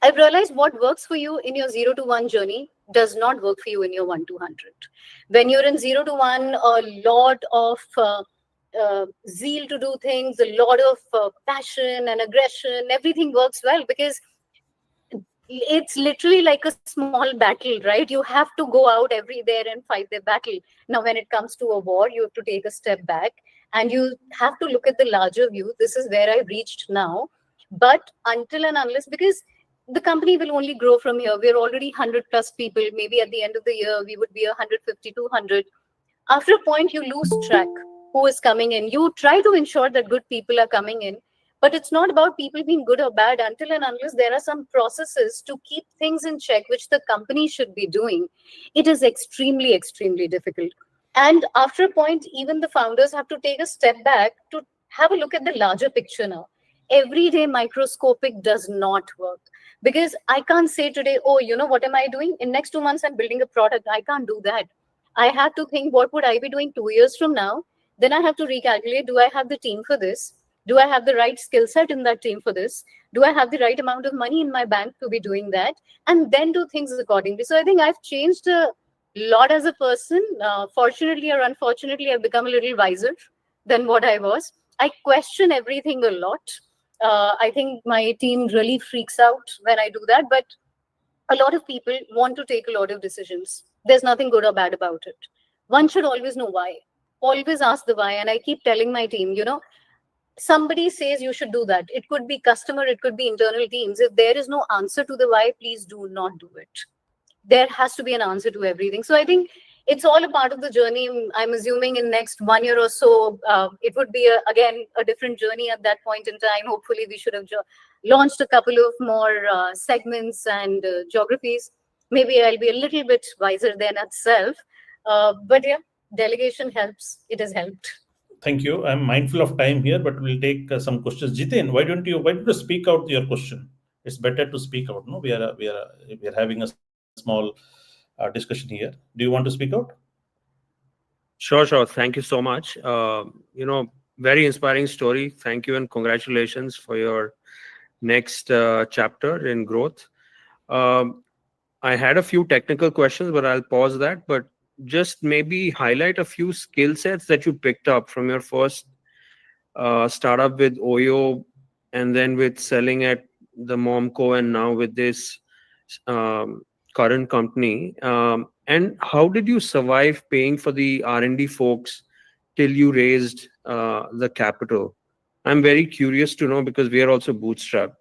I've realized what works for you in your 0 to 1 journey does not work for you in your 1 to 100. When you're in 0 to 1, a lot of zeal to do things, a lot of passion and aggression, everything works well because it's literally like a small battle, right? You have to go out there and fight the battle. Now, when it comes to a war, you have to take a step back and you have to look at the larger view. This is where I've reached now. But until and unless, because the company will only grow from here. We're already 100 plus people. Maybe at the end of the year, we would be 150, 200. After a point, you lose track who is coming in. You try to ensure that good people are coming in, but it's not about people being good or bad until and unless there are some processes to keep things in check, which the company should be doing. It is extremely, extremely difficult. And after a point, even the founders have to take a step back to have a look at the larger picture now. Everyday microscopic does not work, because I can't say today, oh, what am I doing? In next 2 months, I'm building a product. I can't do that. I have to think, what would I be doing 2 years from now? Then I have to recalculate, do I have the team for this? Do I have the right skill set in that team for this? Do I have the right amount of money in my bank to be doing that? And then do things accordingly. So I think I've changed a lot as a person. Fortunately or unfortunately, I've become a little wiser than what I was. I question everything a lot. I think my team really freaks out when I do that, but a lot of people want to take a lot of decisions. There's nothing good or bad about it. One should always know why. Always ask the why. And I keep telling my team, somebody says you should do that. It could be customer, it could be internal teams. If there is no answer to the why, please do not do it. There has to be an answer to everything. So I think it's all a part of the journey. I'm assuming in next 1 year or so, it would be again a different journey at that point in time. Hopefully we should have launched a couple of more segments and geographies. Maybe I'll be a little bit wiser then itself. But yeah, delegation helps. It has helped. Thank you. I'm mindful of time here, but we'll take some questions. Jiten, why don't you speak out your question? It's better to speak out. No, we are having a small discussion here. Do you want to speak out? Sure. Thank you so much. Very inspiring story. Thank you and congratulations for your next chapter in growth. I had a few technical questions, but I'll pause that. But just maybe highlight a few skill sets that you picked up from your first startup with Oyo, and then with selling at the Momco, and now with this current company. And how did you survive paying for the R&D folks till you raised the capital? I'm very curious to know, because we are also bootstrapped.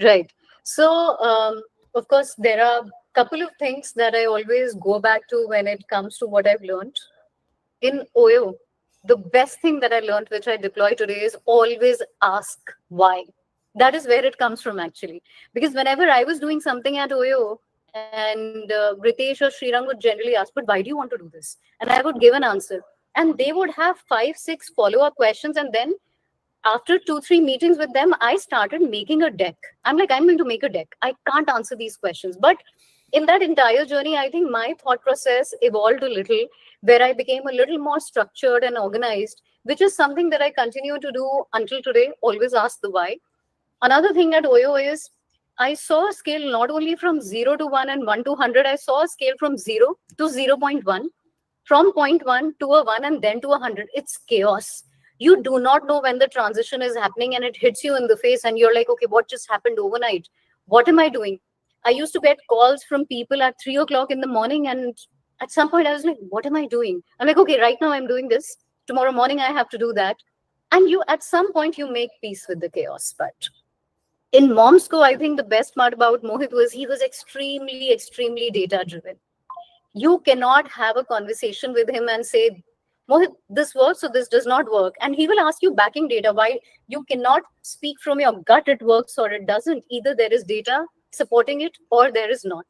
Right. So, of course, there are a couple of things that I always go back to when it comes to what I've learned. In Oyo, the best thing that I learned, which I deploy today, is always ask why. That is where it comes from, actually. Because whenever I was doing something at Oyo, and Ritesh or Srirang would generally ask, but why do you want to do this? And I would give an answer. And they would have 5, 6 follow-up questions. And then after 2, 3 meetings with them, I started making a deck. I'm like, I'm going to make a deck. I can't answer these questions. But in that entire journey, I think my thought process evolved a little, where I became a little more structured and organized, which is something that I continue to do until today. Always ask the why. Another thing at Oyo is I saw a scale not only from 0 to 1 and 1 to 100. I saw a scale from 0 to 0.1, from 0.1 to a 1, and then to 100. It's chaos. You do not know when the transition is happening, and it hits you in the face, and you're like, okay, what just happened overnight? What am I doing? I used to get calls from people at 3 o'clock in the morning, and at some point I was like, what am I doing? I'm like, okay, right now I'm doing this. Tomorrow morning I have to do that. And at some point you make peace with the chaos. But in Momsco, I think the best part about Mohit was he was extremely, extremely data driven. You cannot have a conversation with him and say, Mohit, this works, so this does not work. And he will ask you backing data. Why? You cannot speak from your gut, it works or it doesn't. Either there is data supporting it or there is not.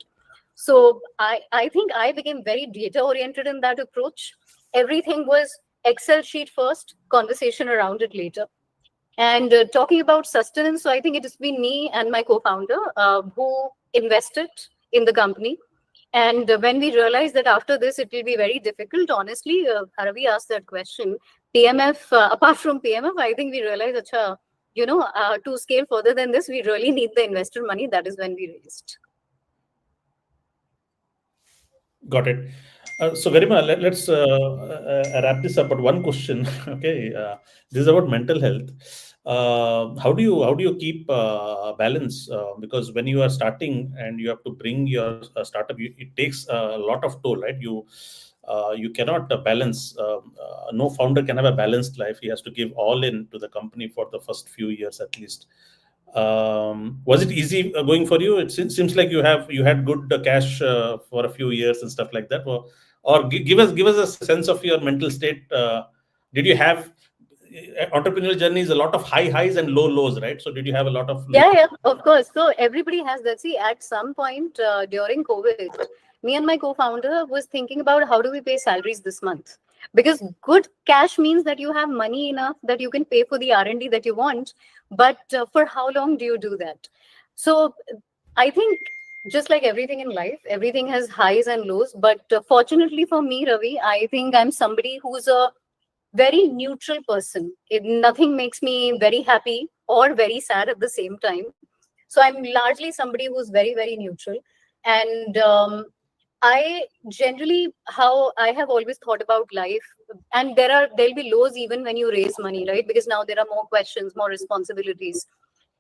So I think I became very data oriented in that approach. Everything was Excel sheet first, conversation around it later. And talking about sustenance, so I think it has been me and my co-founder who invested in the company. And when we realized that after this, it will be very difficult, honestly, Ravi asked that question. PMF, apart from PMF, I think we realized, to scale further than this, we really need the investor money. That is when we raised. Got it. So Garima, let's wrap this up. But one question, okay? This is about mental health. How do you keep balance? Because when you are starting and you have to bring your startup, it takes a lot of toll, right? You cannot balance. No founder can have a balanced life. He has to give all in to the company for the first few years at least. Was it easy going for you? It seems like you had good cash for a few years and stuff like that. Or give us a sense of your mental state. Did you have entrepreneurial journey is a lot of high highs and low lows, right? So did you have a lot of Yeah, of course. So everybody has that. See, at some point during COVID, me and my co-founder was thinking about how do we pay salaries this month? Because good cash means that you have money enough that you can pay for the R&D that you want. But for how long do you do that? So I think just like everything in life, everything has highs and lows. But fortunately for me, Ravi, I think I'm somebody who's a very neutral person. Nothing makes me very happy or very sad at the same time. So I'm largely somebody who's very, very neutral. And I generally, how I have always thought about life, and there'll be lows even when you raise money, right? Because now there are more questions, more responsibilities.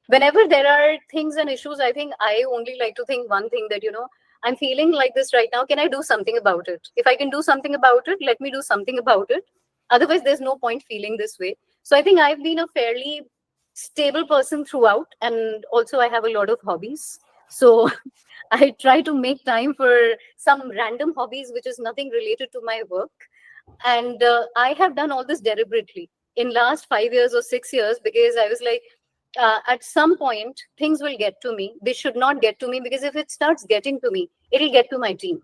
Whenever there are things and issues, I think I only like to think one thing that, I'm feeling like this right now. Can I do something about it? If I can do something about it, let me do something about it. Otherwise, there's no point feeling this way. So I think I've been a fairly stable person throughout. And also I have a lot of hobbies. So I try to make time for some random hobbies, which is nothing related to my work. And I have done all this deliberately in last 5 years or 6 years, because I was like, at some point, things will get to me. They should not get to me, because if it starts getting to me, it'll get to my team.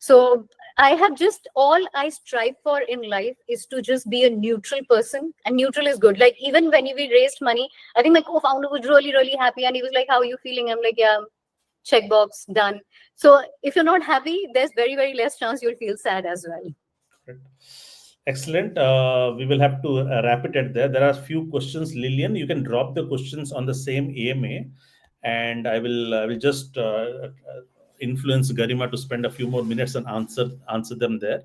So I have just, all I strive for in life is to just be a neutral person, and neutral is good. Like even when we raised money, I think my co-founder was really, really happy, and he was like, how are you feeling? I'm like, yeah, checkbox, done. So if you're not happy, there's very, very less chance you'll feel sad as well. Excellent. We will have to wrap it at there. There are a few questions. Lillian, you can drop the questions on the same AMA, and I will just influence Garima to spend a few more minutes and answer them there.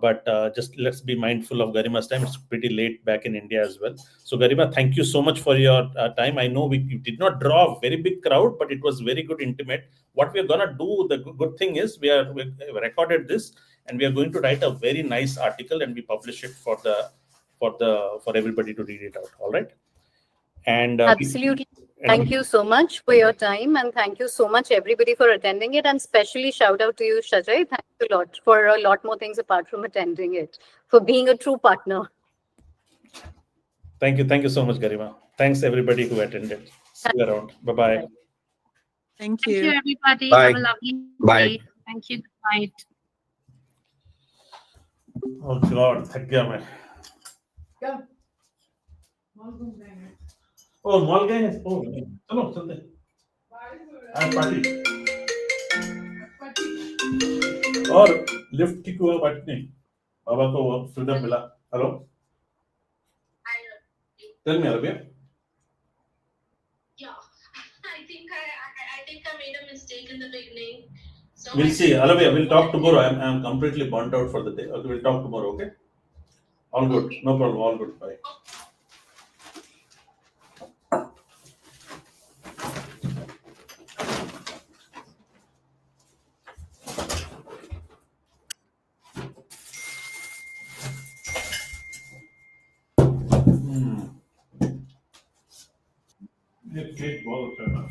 But just let's be mindful of Garima's time. It's pretty late back in India as well. So Garima, thank you so much for your time. I know you did not draw a very big crowd, but it was very good, intimate. What we're gonna do, the good thing is we recorded this, and we are going to write a very nice article, and we publish it for everybody to read it out. All right. And absolutely. Thank you so much for your time, and thank you so much everybody for attending it, and especially shout out to you, Shajay. Thanks a lot for a lot more things apart from attending it, for being a true partner. Thank you so much, Garima. Thanks everybody who attended. See you around. Bye-bye. Thank you. Thank you, everybody. Bye. Have a lovely Bye. day. Thank you. Good night. Oh God, थक गया मैं. Oh, mall गए हैं. Oh, चलो चलते. आज party. और lift ठीक हुआ बात नहीं. बाबा को फ्रीडम मिला. Hello. Tell me, Arabia. Yeah, I think I made a mistake in the beginning. So We'll see, Arabia. We'll talk tomorrow. I'm completely burnt out for the day. Okay, we'll talk tomorrow. Okay. All good. Okay. No problem. All good. Bye. ये cake बहुत अच्छा है ना.